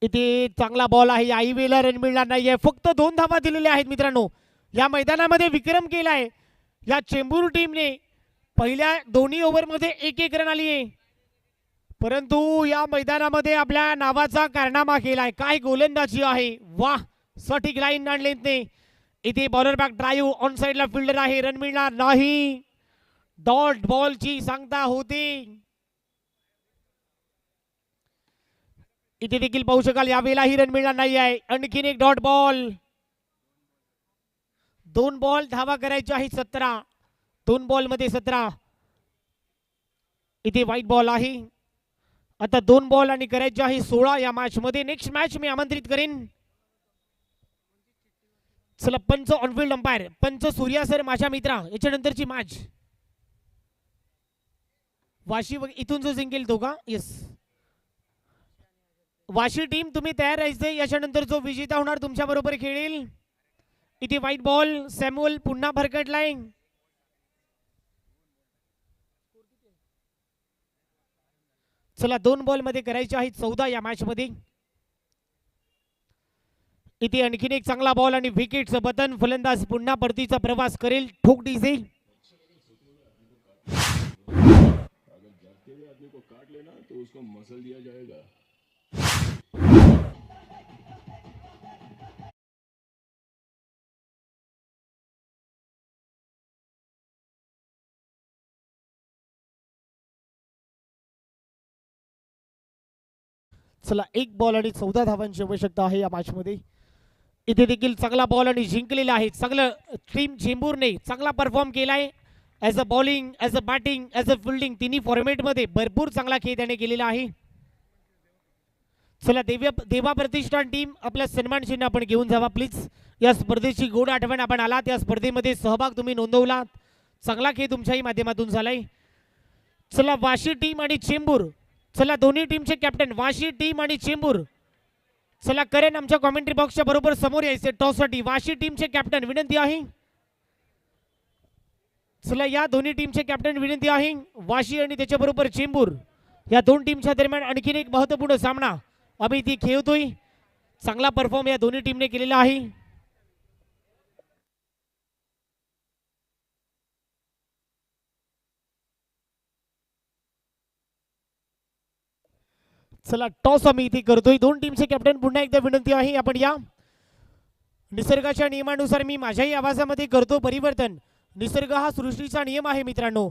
[SPEAKER 1] इथे चांगला बॉल आहे. आईवेला रन मिळणार नाहीये. फक्त 2 धावा दिलेल्या आहेत मित्रांनो. या मैदानामध्ये विक्रम केलाय या चेंबूर टीमने. पहिल्या दोन्ही ओव्हरमध्ये 1-1 रन आली आहे, परंतु या मैदानामध्ये आपल्या नावाचा कारनामा केलाय. काय गोलंदाजी आहे, वाह. सटीक लाईन आणि लेंथने. इथे बॉलर बॅक ड्राईव्ह, ऑन साइडला फिल्डर आहे, रन मिळणार नाही. डॉट बॉलची सांगता होती. इथे देखील पाहू शकाल यावेळेलाही रन मिळणार नाही आहे. आणखीन एक डॉट बॉल. 2 बॉल धावा करायच्या आहे 17. 2 बॉल मध्ये 17. इथे व्हाईट बॉल आहे. आता 2 बॉल आणि करायचे आहे 16 या मॅच मध्ये. नेक्स्ट मॅच मी आमंत्रित करेन. चला, पंच ऑनफिल्ड अंपायर, पंच सूर्या सर माझ्या मित्रा. याच्यानंतरची मॅच वाशी इथून जो जिंकेल तो का. येस, वाशी टीम तुम्ही तयार राहायचे. याच्यानंतर जो विजेता होणार तुमच्या बरोबर खेळेल. इथे व्हाईट बॉल, सॅम्युअल पुन्हा भरकटलाय. चला, 2 बॉल मध्ये करायचे आहेत 14 या मॅच मध्ये. इथे आणखीन एक चांगला बॉल आणि विकेटचं बटन. फलंदाज पुन्हा परतीचा प्रवास करेल. ठोक डीजे.
[SPEAKER 3] आदमी को काट लेना तो उसको मसल दिया जाएगा.
[SPEAKER 1] चला, 1 बॉल आणि 14 धावांची आवश्यकता आहे या मॅच मध्ये. इथे देखील चांगला बॉल आणि जिंकलेला आहे. चांगलं टीम चेंबूरने चांगला परफॉर्म केलाय. As a bowling, as a batting, as a fielding, तिन्ही फॉर्मेट मध्ये भरपूर चांगला खेळ त्याने केलेला आहे. चला, देवा प्रतिष्ठान टीम आपल्या सन्मान चिन्ह आपण घेऊन जावा प्लीज. या स्पर्धेची गोड आठवण आपण आलात. या स्पर्धेमध्ये सहभाग तुम्ही नोंदवलात. चांगला खेळ तुमच्याही माध्यमातून झालाय. चला, वाशी टीम आणि चेंबूर. चला, दोन्ही टीमचे कॅप्टन वाशी टीम आणि चेंबूर चला करेन आमच्या कॉमेंट्री बॉक्सच्या बरोबर समोर यायचे टॉससाठी. वाशी टीमचे कॅप्टन विनंती आहे. चला या दोन्ही टीमचे कॅप्टन विनंती आहे. वाशी आणि त्याच्याबरोबर चेंबूर या दोन टीमच्या दरम्यान आणखीन एक महत्त्वपूर्ण सामना आम्ही इथे खेळतोय. चांगला परफॉर्म या दोन्ही टीमने केलेला आहे. चला टॉस आम्ही इथे करतोय. दोन टीमचे कॅप्टन पुन्हा एकदा विनंती आहे आपण या. निसर्गाच्या नियमानुसार मी माझ्याही आवाजामध्ये करतो परिवर्तन. निसर्ग हा सृष्टीचा नियम आहे मित्रांनो.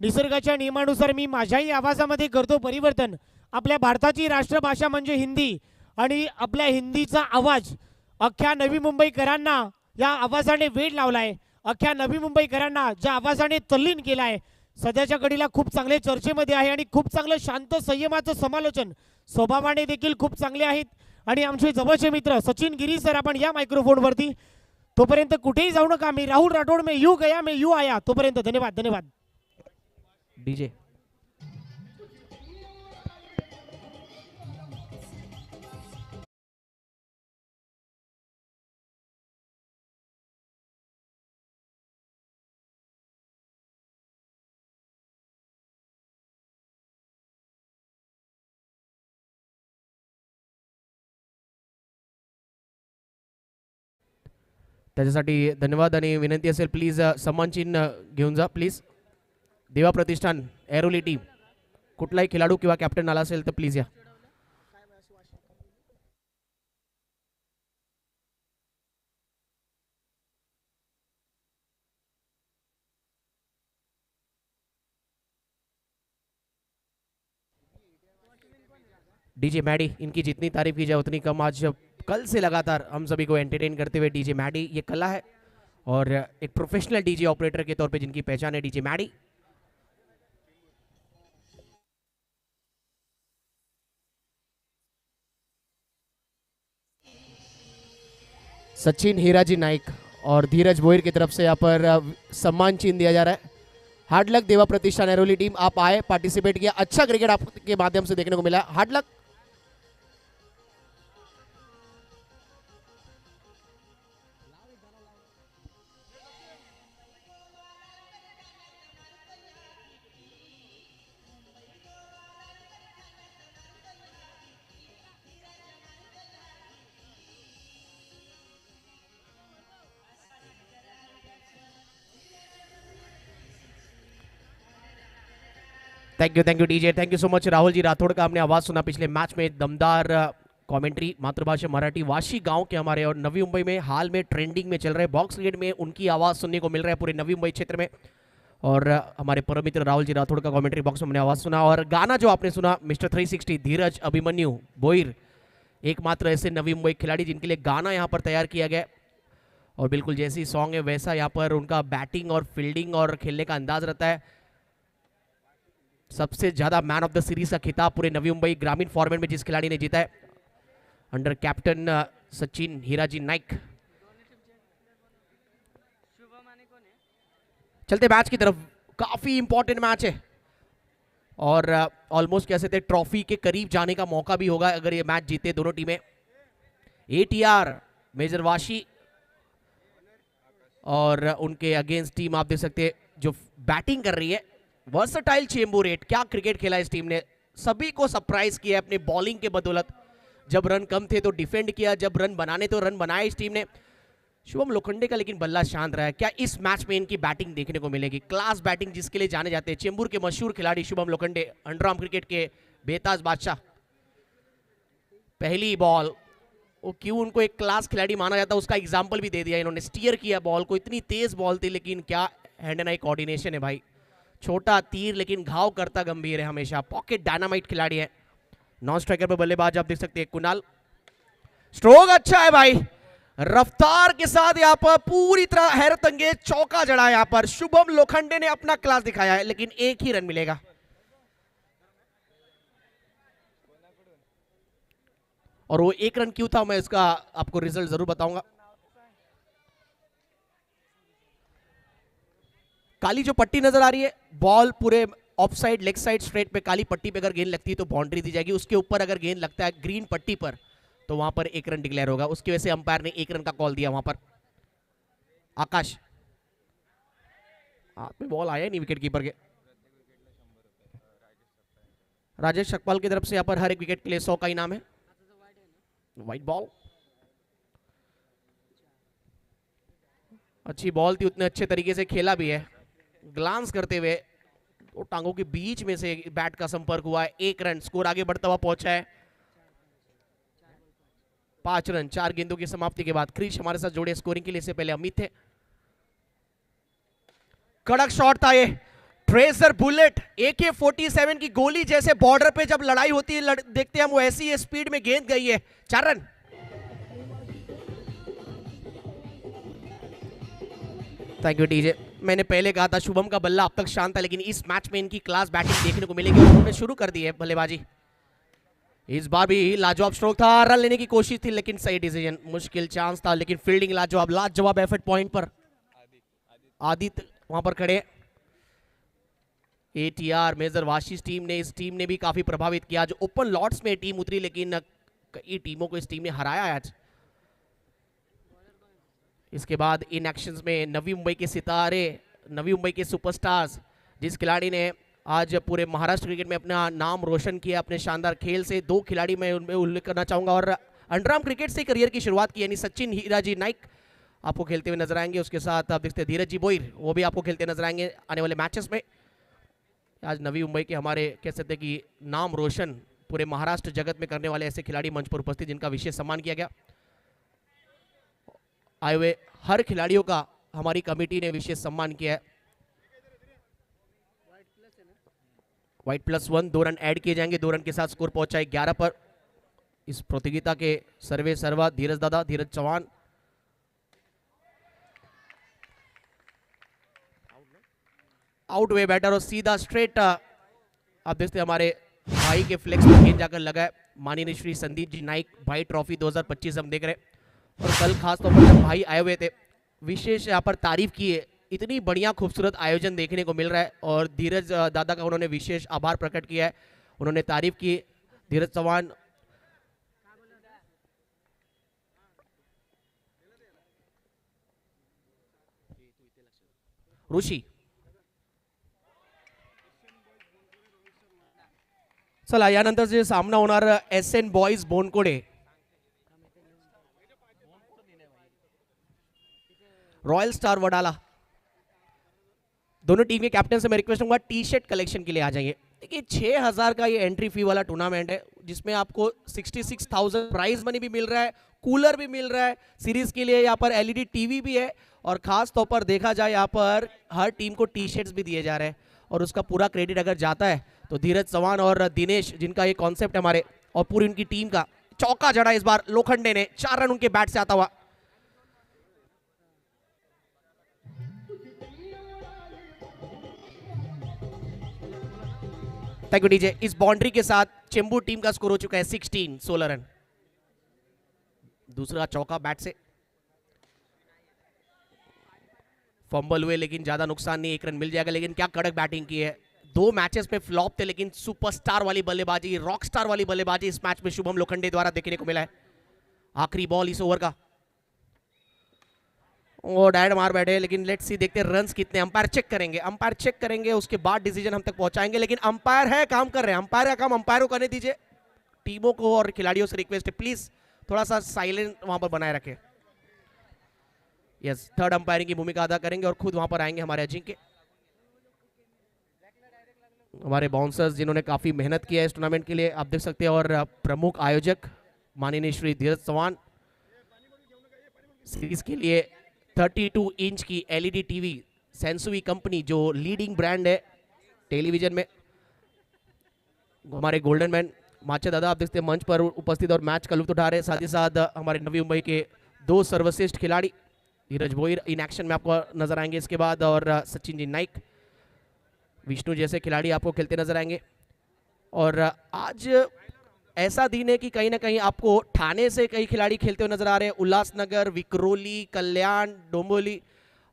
[SPEAKER 1] निसर्गाच्या नियमानुसार मी माझ्याही आवाजामध्ये करतो परिवर्तन. आपल्या भारताची राष्ट्रभाषा म्हणजे हिंदी आणि आपल्या हिंदीचा आवाज अख्ख्या नवी मुंबईकरांना या आवाजाने वेड लावलाय. अख्ख्या नवी मुंबईकरांना ज्या आवाजाने तल्लीन केलाय. सध्याच्या घडीला खूप चांगले चर्चेमध्ये आहे आणि खूप चांगलं शांत संयमाचं समालोचन स्वभावाने देखील खूप चांगले आहेत. आणि आमचे जवळचे मित्र सचिन गिरी सर आपण या मायक्रोफोनवरती. तोपर्यंत कुठेही जाऊ नका. मी राहुल राठोड में यू गया मैं यू आया. तोपर्यंत धन्यवाद धन्यवाद.
[SPEAKER 4] डीजे त्याच्यासाठी धन्यवाद आणि विनंती असेल प्लीज सन्मान चिन्ह घेऊन जा प्लीज. देवा प्रतिष्ठान एरोली टीम कुठलाही खेळाडू किंवा कॅप्टन आला असेल तर प्लीज या. डीजे मैडी, इनकी जितनी तारीफ की जाए उतनी कम. आज कल से लगातार हम सभी को एंटरटेन करते हुए डीजे मैडी, ये कला है और एक प्रोफेशनल डीजे ऑपरेटर के तौर पे जिनकी पहचान है डीजे मैडी. सचिन हीराजी नाइक और धीरज बोयर की तरफ से यहाँ पर सम्मान चिन्ह दिया जा रहा है. हार्ड लक देवा प्रतिष्ठान एरोली टीम, आप आए, पार्टिसिपेट किया, अच्छा क्रिकेट आपके माध्यम से देखने को मिला. Hard luck. Thank you DJ, thank you so much. Rahul ji Rathore का हमने आवाज सुना पिछले मैच में. दमदार कमेंट्री, मातृभाषा मराठी, वाशी गांव के हमारे और नवी मुंबई में हाल में ट्रेंडिंग में चल रहे बॉक्स क्रिकेट में उनकी आवाज सुनने को मिल रहा है पूरे नवी मुंबई क्षेत्र में. और हमारे परम मित्र राहुल जी राठौड़ का कमेंट्री बॉक्स में हमने आवाज सुना. और गाना जो आपने सुना मिस्टर 360 धीरज अभिमन्यु बोईर, एकमात्र ऐसे नवी मुंबई खिलाड़ी जिनके लिए गाना यहाँ पर तैयार किया गया. और बिल्कुल जैसी सॉन्ग है वैसा यहाँ पर उनका बैटिंग और फील्डिंग और खेलने का अंदाज रहता है. सबसे ज्यादा मैन ऑफ द सीरीज का खिताब पूरे नवी मुंबई ग्रामीण फॉर्मेट में जिस खिलाड़ी ने जीता है अंडर कैप्टन सचिन हीराजी नाइक. चलते मैच की तरफ. काफी इंपॉर्टेंट मैच है और ऑलमोस्ट कह सकते हैं ट्रॉफी के करीब जाने का मौका भी होगा अगर ये मैच जीते दोनों टीमें. एटीआर मेजर वाशी और उनके अगेंस्ट टीम आप देख सकते हैं जो बैटिंग कर रही है वर्सटाइल चेंबूर. एट क्या क्रिकेट खेला इस टीम ने, सभी को सरप्राइज किया अपने बॉलिंग के बदौलत. जब रन कम थे तो डिफेंड किया, जब रन बनाने तो रन बनाए इस टीम ने. शुभम लोखंडे का लेकिन बल्ला शांत रहा है. क्या इस मैच में इनकी बैटिंग देखने को मिलेगी? क्लास बैटिंग जिसके लिए जाने जाते हैं चेंबूर के मशहूर खिलाड़ी शुभम लोखंडे, अंडरआर्म क्रिकेट के बेताज बादशाह. पहली बॉल, वो क्यों उनको एक क्लास खिलाड़ी माना जाता है उसका एग्जाम्पल भी दे दिया इन्होंने. स्टीयर किया बॉल को, इतनी तेज बॉल थी लेकिन क्या हैंड एंड आई कोऑर्डिनेशन है भाई. छोटा तीर लेकिन घाव करता गंभीर है हमेशा. पॉकेट डायनामाइट खिलाड़ी है. नॉन स्ट्राइकर पर बल्लेबाज आप देख सकते हैं कुणाल. स्ट्रोक अच्छा है भाई, रफ्तार के साथ यहाँ पर पूरी तरह हैरत अंगेज चौका जड़ा है. यहाँ पर शुभम लोखंडे ने अपना क्लास दिखाया है लेकिन एक ही रन मिलेगा. और वो एक रन क्यों था मैं इसका आपको रिजल्ट जरूर बताऊंगा. काली जो पट्टी नजर आ रही है, बॉल पूरे of side leg side straight पे काली पट्टी पे अगर गेंद लगती है तो बाउंड्री दी जाएगी. उसके ऊपर अगर गेंद लगता है ग्रीन पट्टी पर तो वहां पर 1 रन डिक्लेयर होगा। उसकी वजह से अंपायर ने 1 रन का कॉल दिया वहां पर। आकाश, हाथ में बॉल आया नहीं विकेट कीपर के। राजेश शकपाल की तरफ से यहाँ पर हर एक विकेट के लिए 100 का इनाम है। व्हाइट बॉल, अच्छी बॉल थी, उतने अच्छे तरीके से खेला भी है। ग्लांस करते हुए वो टांगों के बीच में से बैट का संपर्क हुआ है। 1 रन, स्कोर आगे बढ़ता हुआ पहुंचा है। 5 रन 4 गेंदों की समाप्ति के बाद। क्रिश हमारे साथ जोड़े स्कोरिंग के लिए, इससे पहले अमित थे। कड़क शॉट था ये, ट्रेजर बुलेट AK-47 की गोली जैसे बॉर्डर पे जब लड़ाई होती है देखते हैं हम, वो ऐसी है स्पीड में गेंद गई है। 4 रन। Thank you DJ. मैंने पहले कहा था शुभम का बल्ला अब तक शांत था, लेकिन इस मैच में इनकी क्लास बैटिंग देखने को मिलेगी। उन्होंने शुरू कर दी है बल्लेबाजी। इस बार भी लाजवाब स्ट्रोक था, रन लेने की कोशिश थी लेकिन सही डिसीजन। मुश्किल चांस था लेकिन फील्डिंग लाजवाब एफर्ट पॉइंट पर। आदित्य वहां पर खड़े। ATR मेजर वाशीज टीम ने, इस टीम ने भी काफी प्रभावित किया। जो ओपन लॉट्स में टीम उतरी लेकिन कई टीमों को इस टीम ने हराया आज। इसके बाद इन एक्शंस में नवी मुंबई के सितारे, नवी मुंबई के सुपरस्टार्स, जिस खिलाड़ी ने आज पूरे महाराष्ट्र क्रिकेट में अपना नाम रोशन किया अपने शानदार खेल से, 2 खिलाड़ी मैं उनमें उल्लेख करना चाहूंगा और अंडरआर्म क्रिकेट से करियर की शुरुआत की, यानी सचिन हीराजी नाइक आपको खेलते हुए नजर आएंगे। उसके साथ आप देखते हैं धीरज जी बोईर, वो भी आपको खेलते नजर आएंगे आने वाले मैचेस में। आज नवी मुंबई के हमारे कह सकते हैं कि नाम रोशन पूरे महाराष्ट्र जगत में करने वाले ऐसे खिलाड़ी मंच पर उपस्थित, जिनका विशेष सम्मान किया गया। आए हुए हर खिलाड़ियों का हमारी कमेटी ने विशेष सम्मान किया है। व्हाइट +1, 2 रन ऐड किए जाएंगे। 2 रन के साथ स्कोर पहुंचा है 11 पर। इस प्रतियोगिता के सर्वे सर्वा धीरज दादा, धीरज चौहान। आउट वे बैटर और सीधा स्ट्रेट आप देखते हैं हमारे भाई के फ्लेक्स पर गेंद जाकर लगा है। माननीय श्री संदीप जी नाइक भाई ट्रॉफी 2025 हम देख रहे हैं। और कल खास तौर पर जब भाई आए हुए थे, विशेष यहाँ पर तारीफ की है। इतनी बढ़िया खूबसूरत आयोजन देखने को मिल रहा है और धीरज दादा का उन्होंने विशेष आभार प्रकट किया है। उन्होंने तारीफ की। धीरज चौहान ऋषी, चला यानंतर जे सामना होणार SN boys Bonkode royal star Wadala. दोनों टीम के कैप्टन से मैं रिक्वेस्ट करूंगा टी-शर्ट कलेक्शन के लिए आ जाइए। देखिए 6000 का ये एंट्री फी वाला टूर्नामेंट है, जिसमें आपको 66,000 प्राइज मनी भी मिल रहा है, कूलर भी मिल रहा है, सीरीज के लिए यहाँ पर LED टीवी भी है और खास तौर पर देखा जाए यहाँ पर हर टीम को टी-शर्ट्स भी दिए जा रहे हैं। और उसका पूरा क्रेडिट अगर जाता है तो धीरज चौहान और दिनेश, जिनका ये कॉन्सेप्ट है हमारे, और पूरी उनकी टीम का। चौका जड़ा इस बार लोखंडे ने, 4 रन उनके बैट से आता हुआ। Thank you DJ. इस बाउंड्री के साथ चेंबूर टीम का स्कोर हो चुका है 16 रन। दूसरा चौका बैट से, फंबल हुए लेकिन ज्यादा नुकसान नहीं, 1 रन मिल जाएगा। लेकिन क्या कड़क बैटिंग की है। 2 मैचेस में फ्लॉप थे लेकिन सुपरस्टार वाली बल्लेबाजी, रॉक स्टार वाली बल्लेबाजी इस मैच में शुभम लोखंडे द्वारा देखने को मिला है। आखिरी बॉल इस ओवर का, वो डायड मार बैठे, लेकिन लेट्स सी देखते हैं रन्स कितने। अंपायर चेक करेंगे, उसके बाद डिसीजन हम तक पहुंचाएंगे। लेकिन अंपायर है, काम कर रहे हैं, अंपायर का काम अंपायर को करने दीजिए। टीमों को और खिलाड़ियों से रिक्वेस्ट है प्लीज थोड़ा सा साइलेंट वहां पर बनाए रखें। यस, थर्ड अंपायरिंग की भूमिका अदा करेंगे और खुद वहां पर आएंगे हमारे अजिंक्य, हमारे बाउंसर्स जिन्होंने काफी मेहनत की है इस टूर्नामेंट के लिए, आप देख सकते हैं। और प्रमुख आयोजक माननीय श्री धीरज चौहान, सीरीज के लिए 32 इंच की LED टीवी सेंसुई कंपनी, जो लीडिंग ब्रांड है टेलीविजन में। हमारे गोल्डन मैन माचे दादा आप देखते हैं मंच पर उपस्थित और मैच का लुत्फ उठा रहे हैं। साथ ही साथ हमारे नवी मुंबई के 2 सर्वश्रेष्ठ खिलाड़ी धीरज बोईर इन एक्शन में आपको नजर आएंगे इसके बाद, और सचिन जी नाइक, विष्णु जैसे खिलाड़ी आपको खेलते नजर आएंगे। और आज ऐसा दिन है कि कहीं ना कहीं आपको ठाणे से कई खिलाड़ी खेलते हुए नजर आ रहे हैं, उल्लासनगर, विक्रोली, कल्याण, डोंबिवली,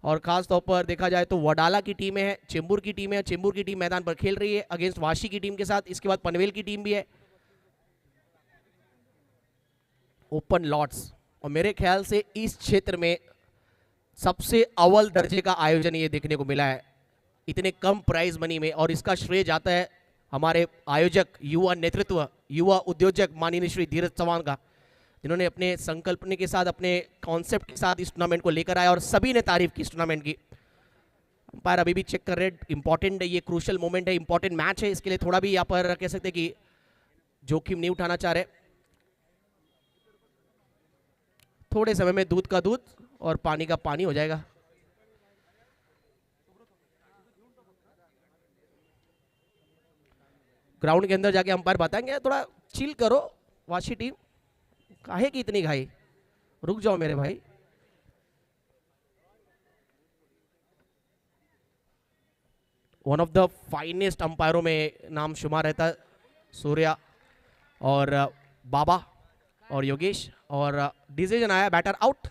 [SPEAKER 4] और खास तौर पर देखा जाए तो वडाला की टीमें हैं, चेंबूर की टीम है। चेंबूर की टीम मैदान पर खेल रही है अगेंस्ट वाशी की टीम के साथ। इसके बाद पनवेल की टीम भी है। ओपन लॉट्स, और मेरे ख्याल से इस क्षेत्र में सबसे अव्वल दर्जे का आयोजन ये देखने को मिला है इतने कम प्राइज मनी में। और इसका श्रेय जाता है हमारे आयोजक, युवा नेतृत्व, युवा उद्योजक माननीय श्री धीरज चौहान का, जिन्होंने अपने संकल्पना के साथ, अपने कॉन्सेप्ट के साथ इस टूर्नामेंट को लेकर आए और सभी ने तारीफ की इस टूर्नामेंट की। अंपायर अभी भी चेक कर रहे हैं, इंपॉर्टेंट ये क्रूशल मोमेंट है, इंपॉर्टेंट मैच है, इसके लिए थोड़ा भी यहाँ पर कह सकते हैं कि जोखिम नहीं उठाना चाह रहे। थोड़े समय में दूध का दूध और पानी का पानी हो जाएगा। ग्राउंड के अंदर जाके अंपायर बताएंगे थोड़ा चिल करो, वाशी टीम काहे की इतनी घाई, रुक जाओ मेरे भाई। वन ऑफ द फाइनेस्ट अंपायरों में नाम शुमार रहता है सूर्या और बाबा और योगेश, और डिसीजन आया बैटर आउट।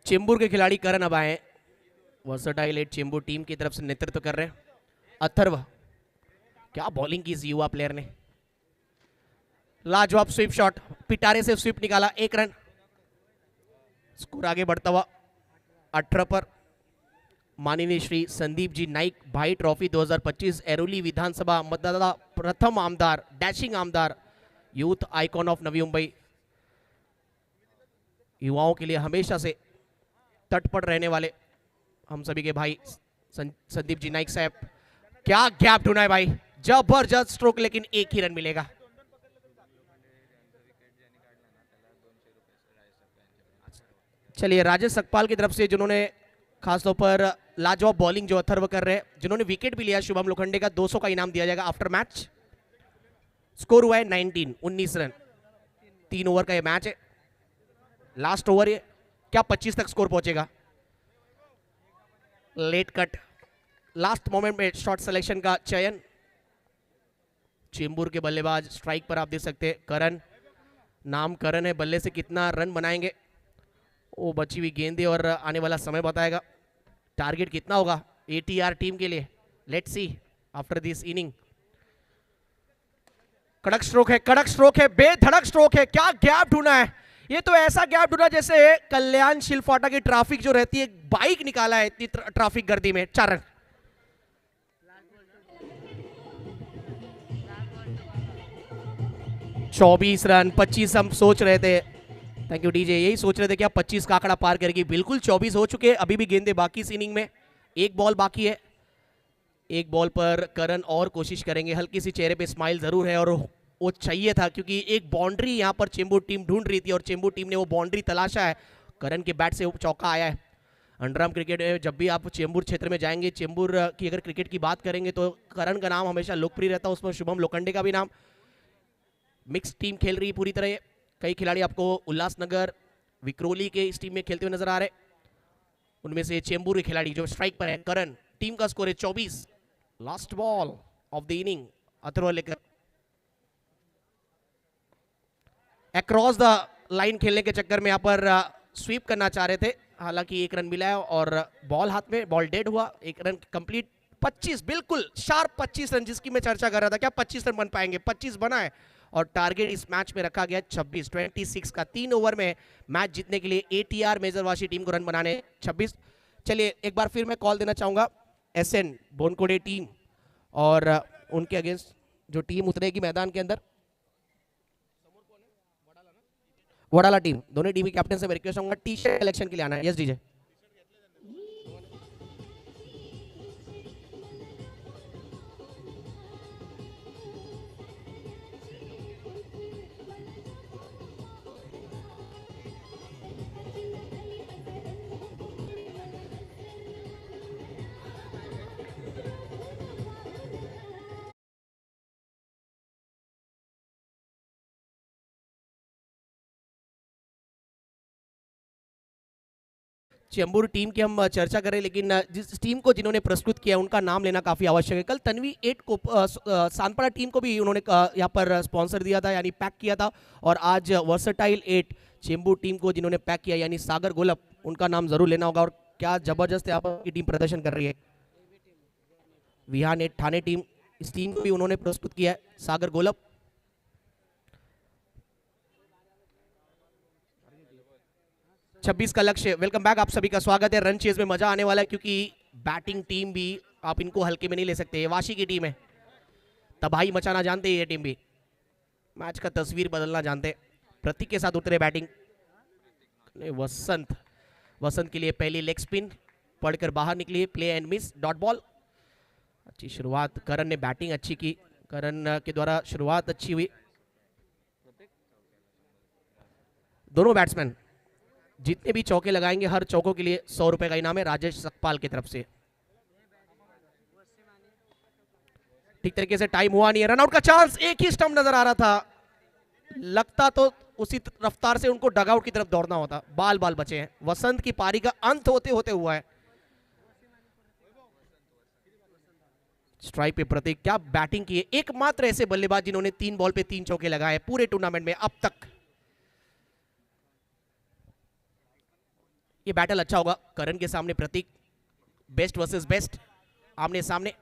[SPEAKER 4] चेंबूर के खिलाड़ी करण अब आए, वर्सटाइल एट चेंबूर टीम की तरफ से नेतृत्व कर रहे हैं। अथर्व, क्या बॉलिंग की इस युवा प्लेयर ने, लाजवाब स्वीप शॉट, पिटारे से स्वीप निकाला, 1 रन। स्कोर आगे बढ़ता हुआ 18 पर। माननीय श्री संदीप जी नाइक भाई ट्रॉफी 2025 एरोली विधानसभा मतदाता प्रथम आमदार, डैशिंग आमदार, youth icon of Navi Mumbai, युवाओं के लिए हमेशा से तटपट रहने वाले हम सभी के भाई संदीप जी नाइक साहब। क्या गैप ढूंढा है भाई, जबरदस्त स्ट्रोक, लेकिन 1 ही रन मिलेगा। चलिए राजेश सकपाल की तरफ से, जिन्होंने खासतौर पर लाजवाब बॉलिंग जो अथर्व कर रहे हैं, जिन्होंने विकेट भी लिया, शुभम लोखंडे का 200 का इनाम दिया जाएगा आफ्टर मैच। स्कोर हुआ है 19 रन, 3 ओवर का ये मैच है, लास्ट ओवर ये, क्या 25 तक स्कोर पहुंचेगा। लेट कट, लास्ट मोमेंट में शॉट सिलेक्शन का चयन। चेंबूर के बल्लेबाज स्ट्राइक पर आप देख सकते हैं, करण, नाम करण है, बल्ले से कितना रन बनाएंगे वो बची हुई गेंदे और आने वाला समय बताएगा। टारगेट कितना होगा एटीआर टीम के लिए, let's see after this inning. कड़क स्ट्रोक है, कड़क स्ट्रोक है, बेधड़क स्ट्रोक है, क्या गैप ढूंढा है, ये तो ऐसा गैप ढूंढा जैसे कल्याण शिलफाटा की ट्रैफिक जो रहती है, बाइक निकाला है इतनी ट्रैफिक गर्दी में। 4 रन। चौबीस रन, 25 हम सोच रहे थे, थैंक यू डीजे, यही सोच रहे थे कि आप 25 का आंकड़ा पार करेगी, बिल्कुल 24 हो चुके हैं। अभी भी गेंदे बाकी इस इनिंग में, 1 बॉल बाकी है। 1 बॉल पर करण और कोशिश करेंगे, हल्की सी चेहरे पे स्माइल जरूर है, और वो चाहिए था क्योंकि एक बाउंड्री यहां पर चेंबूर टीम ढूंढ रही थी और चेंबूर टीम ने वो बाउंड्री तलाशा है। करण के बैट से चौका आया है। अंडरआर्म क्रिकेट में जब भी आप चेंबूर क्षेत्र में जाएंगे, चेंबूर की अगर क्रिकेट की बात करेंगे तो करण का नाम हमेशा लोकप्रिय रहता है, उसमें शुभम लोखंडे का भी नाम। मिक्स टीम खेल रही है पूरी तरह, कई खिलाड़ी आपको उल्लासनगर, विक्रोली के इस टीम में खेलते हुए नजर आ रहे। उनमें से चेंबूर के खिलाड़ी जो स्ट्राइक पर है करण। टीम का स्कोर है 24। Last ball of the inning Atharva लेकर अक्रॉस द लाइन खेलने के चक्कर में यहाँ पर स्वीप करना चाह रहे थे, हालांकि 1 रन मिला है और बॉल हाथ में, बॉल डेड हुआ। 1 रन कंप्लीट। 25 बिल्कुल शार्प 25 रन जिसकी मैं चर्चा कर रहा था। क्या 25 रन बन पाएंगे? 25 बना है और टारगेट इस मैच में रखा गया 26 का। 3 ओवर में मैच जीतने के लिए ATR मेजरवाशी टीम को रन बनाने 26। चलिए एक बार फिर मैं कॉल देना चाहूंगा SN बोनकोडे टीम और उनके अगेंस्ट जो टीम उतरेगी मैदान के अंदर, वडाला टीम। दोनों टीम के कैप्टन से मैं रिक्वेस्ट करूंगा टी शर्ट कलेक्शन के लिए आना है। Yes DJ. चेंबूर टीम की हम चर्चा करें, लेकिन जिस टीम को जिन्होंने प्रस्तुत किया उनका नाम लेना काफी आवश्यक है। कल तन्वी 8 को सानपाड़ा टीम को भी उन्होंने यहाँ पर स्पॉन्सर दिया था, यानी पैक किया था। और आज वर्सटाइल 8 चेंबूर टीम को जिन्होंने पैक किया यानी सागर गोलप, उनका नाम जरूर लेना होगा। और क्या जबरदस्त यहाँ पर की टीम प्रदर्शन कर रही है। विहान 8 ठाणे टीम, इस टीम को भी उन्होंने प्रस्तुत किया है सागर गोलप। छब्बीस का लक्ष्य। वेलकम बैक, आप सभी का स्वागत है। रन चेज में मजा आने वाला है क्योंकि बैटिंग टीम भी आप इनको हल्के में नहीं ले सकते। वाशी की टीम है, तबाही मचाना जानते हैं ये टीम भी, मैच का तस्वीर बदलना जानते। प्रतीक के साथ उतरे बैटिंग वसंत के लिए पहली लेग स्पिन पढ़कर बाहर निकली, play and miss, dot ball. अच्छी शुरुआत, करण ने बैटिंग अच्छी की, करण के द्वारा शुरुआत अच्छी हुई। दोनों बैट्समैन जितने भी चौके लगाएंगे हर चौकों के लिए 100 रुपए का इनाम है राजेश सकपाल की तरफ से। ठीक तरीके से टाइम हुआ नहीं है, रनआउट का चांस, एक ही स्टंप नजर आ रहा था, लगता तो उसी रफ्तार से उनको डगआउट की तरफ दौड़ना होता। बाल बचे हैं। वसंत की पारी का अंत होते होते हुआ है। स्ट्राइक पे प्रतीक, क्या बैटिंग की है। एकमात्र ऐसे बल्लेबाज जिन्होंने 3 बॉल पे 3 चौके लगाए पूरे टूर्नामेंट में अब तक। ये बैटल अच्छा होगा। करण के सामने प्रतीक, बेस्ट वर्सेस बेस्ट, आमने सामने।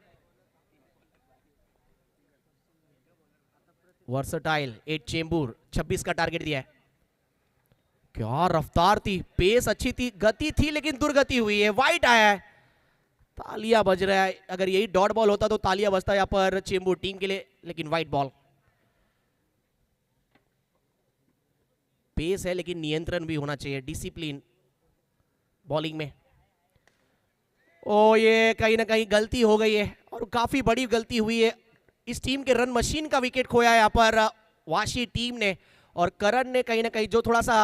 [SPEAKER 4] वर्सटाइल 8 चेंबूर, 26 का टारगेट दिया है। क्या रफ्तार थी, पेस अच्छी थी, गति थी, लेकिन दुर्गति हुई है। वाइट आया है, तालियां बज रहा है। अगर यही डॉट बॉल होता तो तालियां बजता यहाँ पर चेंबूर टीम के लिए, लेकिन वाइट बॉल। पेस है लेकिन नियंत्रण भी होना चाहिए, डिसिप्लिन बॉलिंग में। ओ ये कहीं ना कहीं गलती हो गई है और काफी बड़ी गलती हुई है। इस टीम के रन मशीन का विकेट खोया है यहाँ पर वाशी टीम ने, और करण ने कहीं ना कहीं जो थोड़ा सा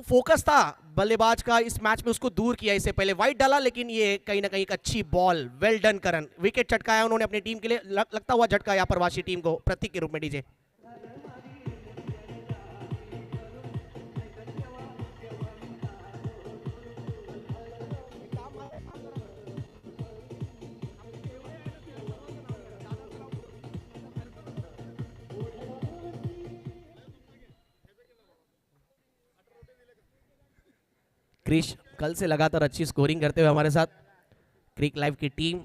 [SPEAKER 4] फोकस था बल्लेबाज का इस मैच में उसको दूर किया। इससे पहले वाइड डाला, लेकिन ये कहीं ना कहीं एक अच्छी बॉल, वेल डन करण। विकेट चटकाया उन्होंने अपनी टीम के लिए, लगता हुआ झटका यहाँ पर वाशी टीम को प्रतीक के रूप में। डीजे क्रिश कल से लगातार अच्छी स्कोरिंग करते हुए हमारे साथ। क्रिक लाइव की टीम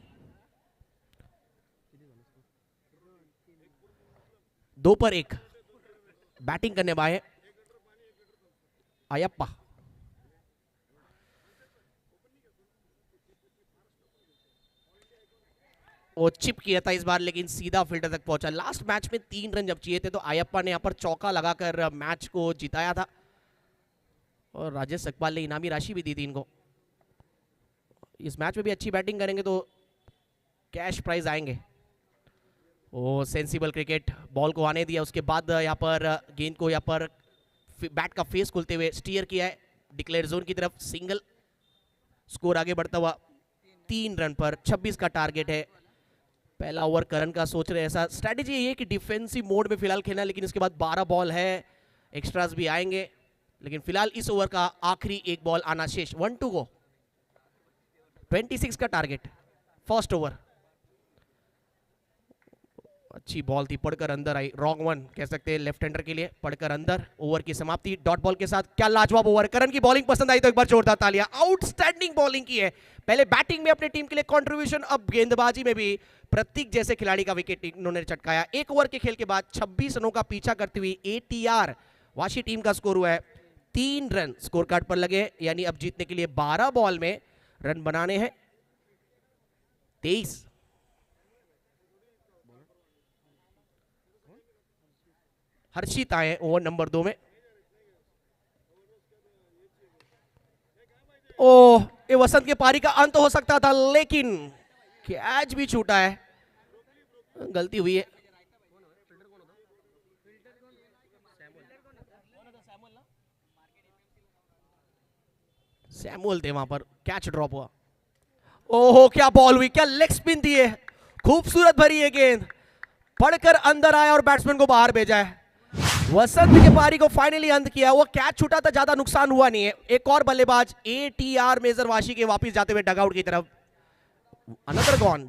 [SPEAKER 4] 2 पर 1 बैटिंग करने वाले अयप्पा। वो चिप किया था इस बार, लेकिन सीधा फील्डर तक पहुंचा। लास्ट मैच में 3 रन जब चाहिए थे तो अयप्पा ने यहाँ पर चौका लगाकर मैच को जिताया था, और राजेश सकपाल ने इनामी राशि भी दी थी इनको। इस मैच में भी अच्छी बैटिंग करेंगे तो कैश प्राइज आएंगे। ओ सेंसिबल क्रिकेट, बॉल को आने दिया, उसके बाद यहाँ पर गेंद को यहाँ पर बैट का फेस खुलते हुए स्टीयर किया है डिक्लेयर जोन की तरफ। सिंगल, स्कोर आगे बढ़ता हुआ 3 रन पर। 26 का टारगेट है। पहला ओवर करण का सोच रहे ऐसा स्ट्रैटेजी ये है कि डिफेंसिव मोड में फिलहाल खेलना, लेकिन इसके बाद 12 बॉल है, एक्स्ट्रास भी आएंगे। लेकिन फिलहाल इस ओवर का आखिरी एक बॉल आना शेष। 1 टू गो, 26 का टारगेट फर्स्ट ओवर। अच्छी बॉल थी, पड़कर अंदर आई, रॉन्ग वन कह सकते हैं लेफ्ट हैंडर के लिए, पड़कर अंदर। ओवर की समाप्ति डॉट बॉल के साथ। क्या लाजवाब ओवर, करण की बॉलिंग पसंद आई तो एक बार जोरदार तालियां। आउटस्टैंडिंग बॉलिंग की है, पहले बैटिंग में अपने टीम के लिए कंट्रीब्यूशन, अब गेंदबाजी में भी प्रतीक जैसे खिलाड़ी का विकेट इन्होंने चटकाया। एक ओवर के खेल के बाद 26 रनों का पीछा करती हुई ATR वाशी टीम का स्कोर हुआ है 3 रन स्कोर कार्ड पर लगे, यानी अब जीतने के लिए 12 बॉल में रन बनाने हैं 23। हर्षित आए ओवर नंबर 2 में। ओह, ये वसंत के पारी का अंत हो सकता था, लेकिन कैच भी छूटा है, गलती हुई है। सैमुअल थे वहां पर, कैच ड्रॉप हुआ। ओहो, क्या बॉल हुई, क्या लेग स्पिन थी है, खूबसूरत भरी है गेंद, पड़कर अंदर आया और बैट्समैन को बाहर भेजा है। वसंत के पारी को फाइनली अंत किया। वो कैच छूटा था, ज्यादा नुकसान हुआ नहीं है। एक और बल्लेबाज ATR मेजर वाशी के वापस जाते हुए डगआउट की तरफ। Another gone.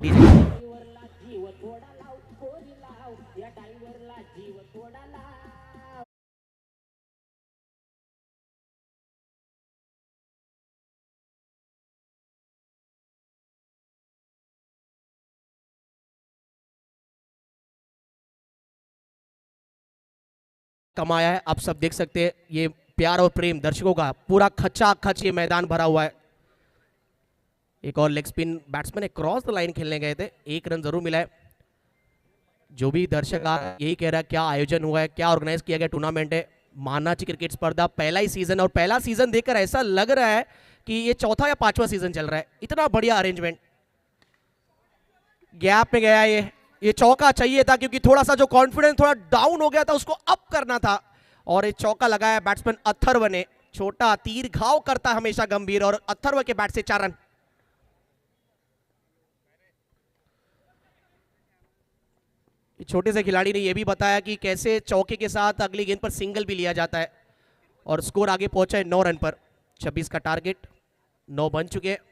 [SPEAKER 4] कमाया है, आप सब देख सकते हैं, ये प्यार और प्रेम दर्शकों का, पूरा खचा खच ये मैदान भरा हुआ है। एक और leg spin, batsman cross the line खेलने गए थे, 1 रन जरूर मिला है। जो भी दर्शक यही कह रहा है क्या आयोजन हुआ है, क्या ऑर्गेनाइज किया गया टूर्नामेंट है। मानाची क्रिकेट स्पर्धा पहला ही सीजन, और पहला सीजन देखकर ऐसा लग रहा है कि ये चौथा या 5वां सीजन चल रहा है। इतना बढ़िया अरेंजमेंट, गैप में गया ये चौका चाहिए था, क्योंकि थोड़ा सा जो कॉन्फिडेंस थोड़ा डाउन हो गया था, उसको अप करना था, और ये चौका लगाया बैट्समैन अथर्व ने। छोटा तीर घाव करता हमेशा गंभीर, और अथर्व के बैट से 4 रन। छोटे से खिलाड़ी ने यह भी बताया कि कैसे चौके के साथ अगली गेंद पर सिंगल भी लिया जाता है, और स्कोर आगे पहुंचा है 9 रन पर। 26 का टारगेट, 9 बन चुके हैं।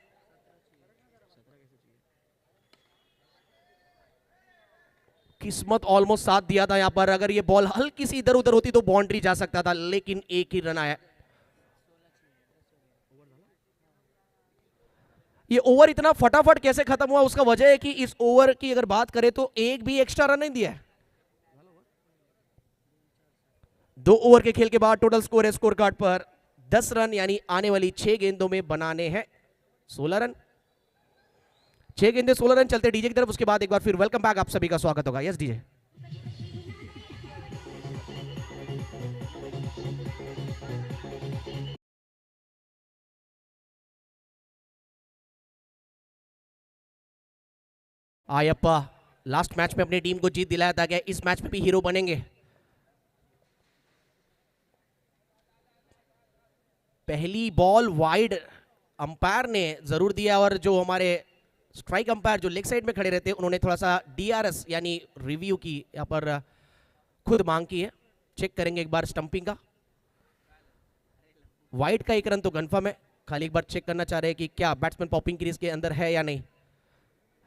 [SPEAKER 4] किस्मत ऑलमोस्ट साथ दिया था यहां पर, अगर ये बॉल हल्की सी इधर उधर होती तो बाउंड्री जा सकता था, लेकिन एक ही रन आया। ये ओवर इतना फटाफट कैसे खत्म हुआ, उसका वजह है कि इस ओवर की अगर बात करें तो एक भी एक्स्ट्रा रन नहीं दिया है। 2 ओवर के खेल के बाद टोटल स्कोर है स्कोर कार्ड पर 10 रन, यानी आने वाली 6 गेंदों में बनाने हैं 16 रन। 6 गेंदे 16 रन। चलते डीजे की तरफ, उसके बाद एक बार फिर वेलकम बैक, आप सभी का स्वागत होगा। Yes DJ. Ayyappa last match में अपनी टीम को जीत दिलाया था, क्या इस मैच में भी हीरो बनेंगे? पहली बॉल वाइड अंपायर ने जरूर दिया, और जो हमारे स्ट्राइक अंपायर जो लेग साइड में खड़े रहते हैं, उन्होंने थोड़ा सा DRS यानी रिव्यू की यहाँ पर खुद मांग की है। चेक करेंगे एक बार स्टंपिंग का। वाइड का 1 रन तो कन्फर्म है, खाली एक बार चेक करना चाह रहे हैं कि क्या बैट्समैन पॉपिंग क्रीज के अंदर है या नहीं।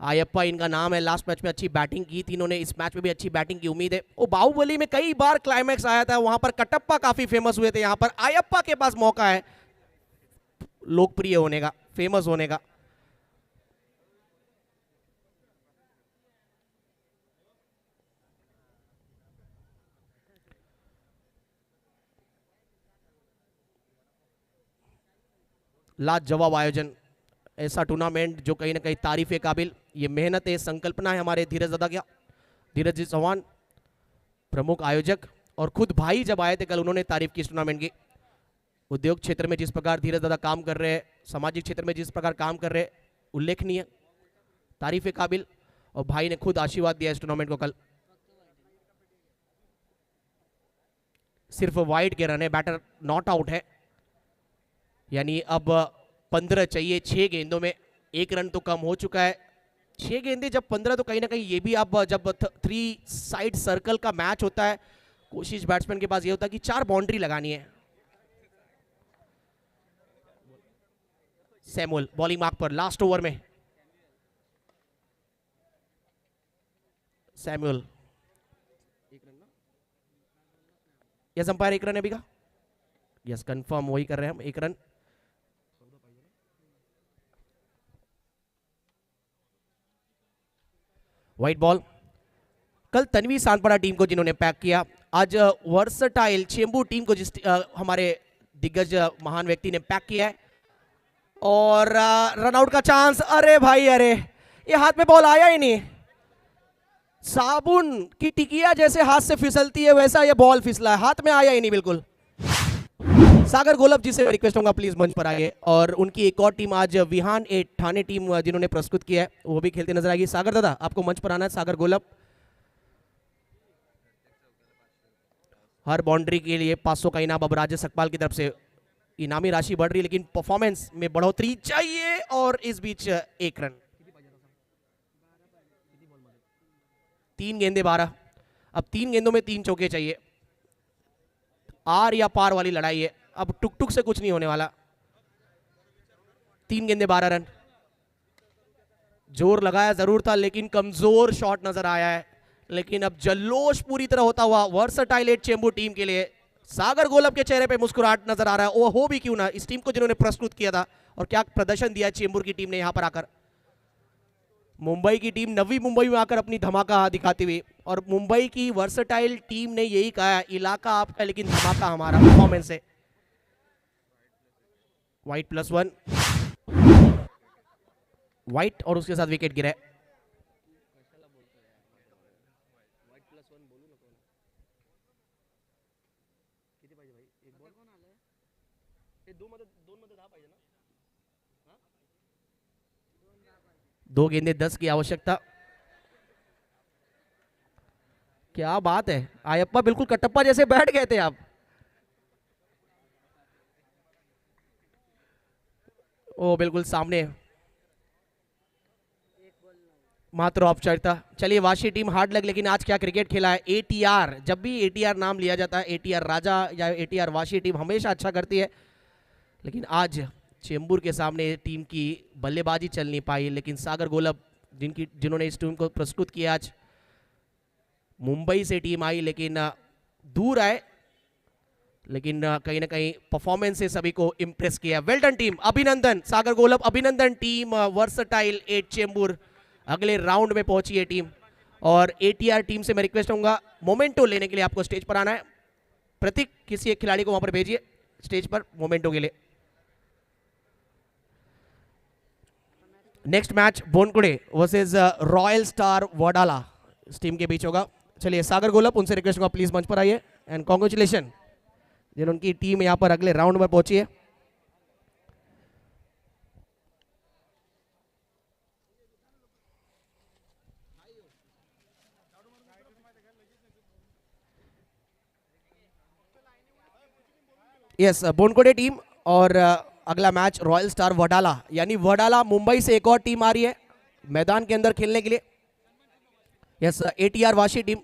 [SPEAKER 4] आयप्पा इनका नाम है, लास्ट मैच में अच्छी बैटिंग की थी इन्होंने, इस मैच में भी अच्छी बैटिंग की उम्मीद है। वो बाहुबली में कई बार क्लाइमैक्स आया था, वहां पर कटप्पा काफी फेमस हुए थे, यहाँ पर आयप्पा के पास मौका है लोकप्रिय होने का, फेमस होने का। लाजवाब आयोजन, ऐसा टूर्नामेंट जो कहीं ना कहीं तारीफ के काबिल। ये मेहनत है, संकल्पना है हमारे धीरज दादा क्या, धीरज जी चौहान प्रमुख आयोजक, और खुद भाई जब आए थे कल उन्होंने तारीफ की इस टूर्नामेंट की। उद्योग क्षेत्र में जिस प्रकार धीरज दादा काम कर रहे हैं, सामाजिक क्षेत्र में जिस प्रकार काम कर रहे हैं, उल्लेखनीय, तारीफ के काबिल, और भाई ने खुद आशीर्वाद दिया इस टूर्नामेंट को कल। सिर्फ वाइड के रन है, बैटर नॉट आउट है, यानी अब 15 चाहिए 6 गेंदों में। 1 रन तो कम हो चुका है। 6 गेंदे जब 15, तो कहीं ना कहीं ये भी अब जब 3 साइड सर्कल का मैच होता है, कोशिश बैट्समैन के पास ये होता है कि 4 बाउंड्री लगानी है। सैमुअल बॉलिंग मार्क पर लास्ट ओवर में। सैमुअल, यस अंपायर 1 रन है अभी का। यस कंफर्म वही कर रहे हैं हम, 1 रन। White ball. कल तन्वी सांतपड़ा टीम को जिन्होंने पैक किया, आज वर्सटाइल चेंबूर टीम को जिस हमारे दिग्गज महान व्यक्ति ने पैक किया है। और रन आउट का चांस। अरे भाई अरे, ये हाथ में बॉल आया ही नहीं। साबुन की टिकिया जैसे हाथ से फिसलती है वैसा ये बॉल फिसला है, हाथ में आया ही नहीं बिल्कुल। सागर गोलब जी से रिक्वेस्ट होगा प्लीज मंच पर आइए। और उनकी एक और टीम आज विहान 8 ठाणे टीम जिन्होंने प्रस्तुत किया है वो भी खेलते नजर आएगी। सागर दादा आपको मंच पर आना है। सागर गोलब हर बाउंड्री के लिए 500 का इनाम अब राजेश सकपाल की तरफ से। इनामी राशि बढ़ रही है लेकिन परफॉर्मेंस में बढ़ोतरी चाहिए। और इस बीच 1 रन। 3 गेंदे 12। अब 3 गेंदों में 3 चौके चाहिए। आर या पार वाली लड़ाई है, अब टुक टुक से कुछ नहीं होने वाला। 3 गेंदे 12 रन। जोर लगाया जरूर था लेकिन कमजोर शॉट नजर आया है। लेकिन अब जल्लोश पूरी तरह होता हुआ वर्सटाइल 8 चेंबूर टीम के लिए। सागर गोलब के चेहरे पे मुस्कुराहट नजर आ रहा है। वो हो भी क्यों ना, इस टीम को जिन्होंने प्रस्तुत किया था और क्या प्रदर्शन दिया चेंबूर की टीम ने यहां पर आकर। मुंबई की टीम नवी मुंबई में आकर अपनी धमाका दिखाती हुई। और मुंबई की वर्सटाइल टीम ने यही कहा है, इलाका आपका लेकिन धमाका हमारा परफॉर्मेंस है। व्हाइट +1, व्हाइट और उसके साथ विकेट गिरा है। दो गेंदे 10 की आवश्यकता। क्या बात है आयप्पा, बिल्कुल कटप्पा जैसे बैठ गए थे आप। ओ बिल्कुल सामने, मात्र औपचारिकता। चलिए वाशी टीम हार्ड लग, लेकिन आज क्या क्रिकेट खेला है। एटीआर, जब भी एटीआर नाम लिया जाता है, एटीआर राजा या एटीआर वाशी टीम हमेशा अच्छा करती है। लेकिन आज चेंबूर के सामने टीम की बल्लेबाजी चल नहीं पाई। लेकिन सागर गोलब जिन्होंने इस टीम को प्रस्तुत किया, आज मुंबई से टीम आई लेकिन दूर आए, लेकिन कहीं ना कहीं परफॉर्मेंस से सभी को इंप्रेस किया। वेल डन टीम, अभिनंदन सागर गोलब, अभिनंदन टीम वर्सटाइल 8 चेंबूर अगले राउंड में पहुंची है टीम। और एटीआर टीम से मैं रिक्वेस्ट करूंगा मोमेंटो लेने के लिए आपको स्टेज पर आना है। प्रतीक किसी एक खिलाड़ी को वहां पर भेजिए स्टेज पर मोमेंटो के लिए। Next match Bonkude versus royal star Wadala इस टीम के बीच होगा। चलिए सागर गोलब, उनसे रिक्वेस्ट करूंगा प्लीज मंच पर आइए। एंड कॉन्ग्रेचुलेशन जिन उनकी टीम यहां पर अगले राउंड में पहुंची है। यस बोनकोड़े टीम और अगला मैच रॉयल स्टार वडाला, यानी वडाला मुंबई से एक और टीम आ रही है मैदान के अंदर खेलने के लिए। Yes ATR Vashi team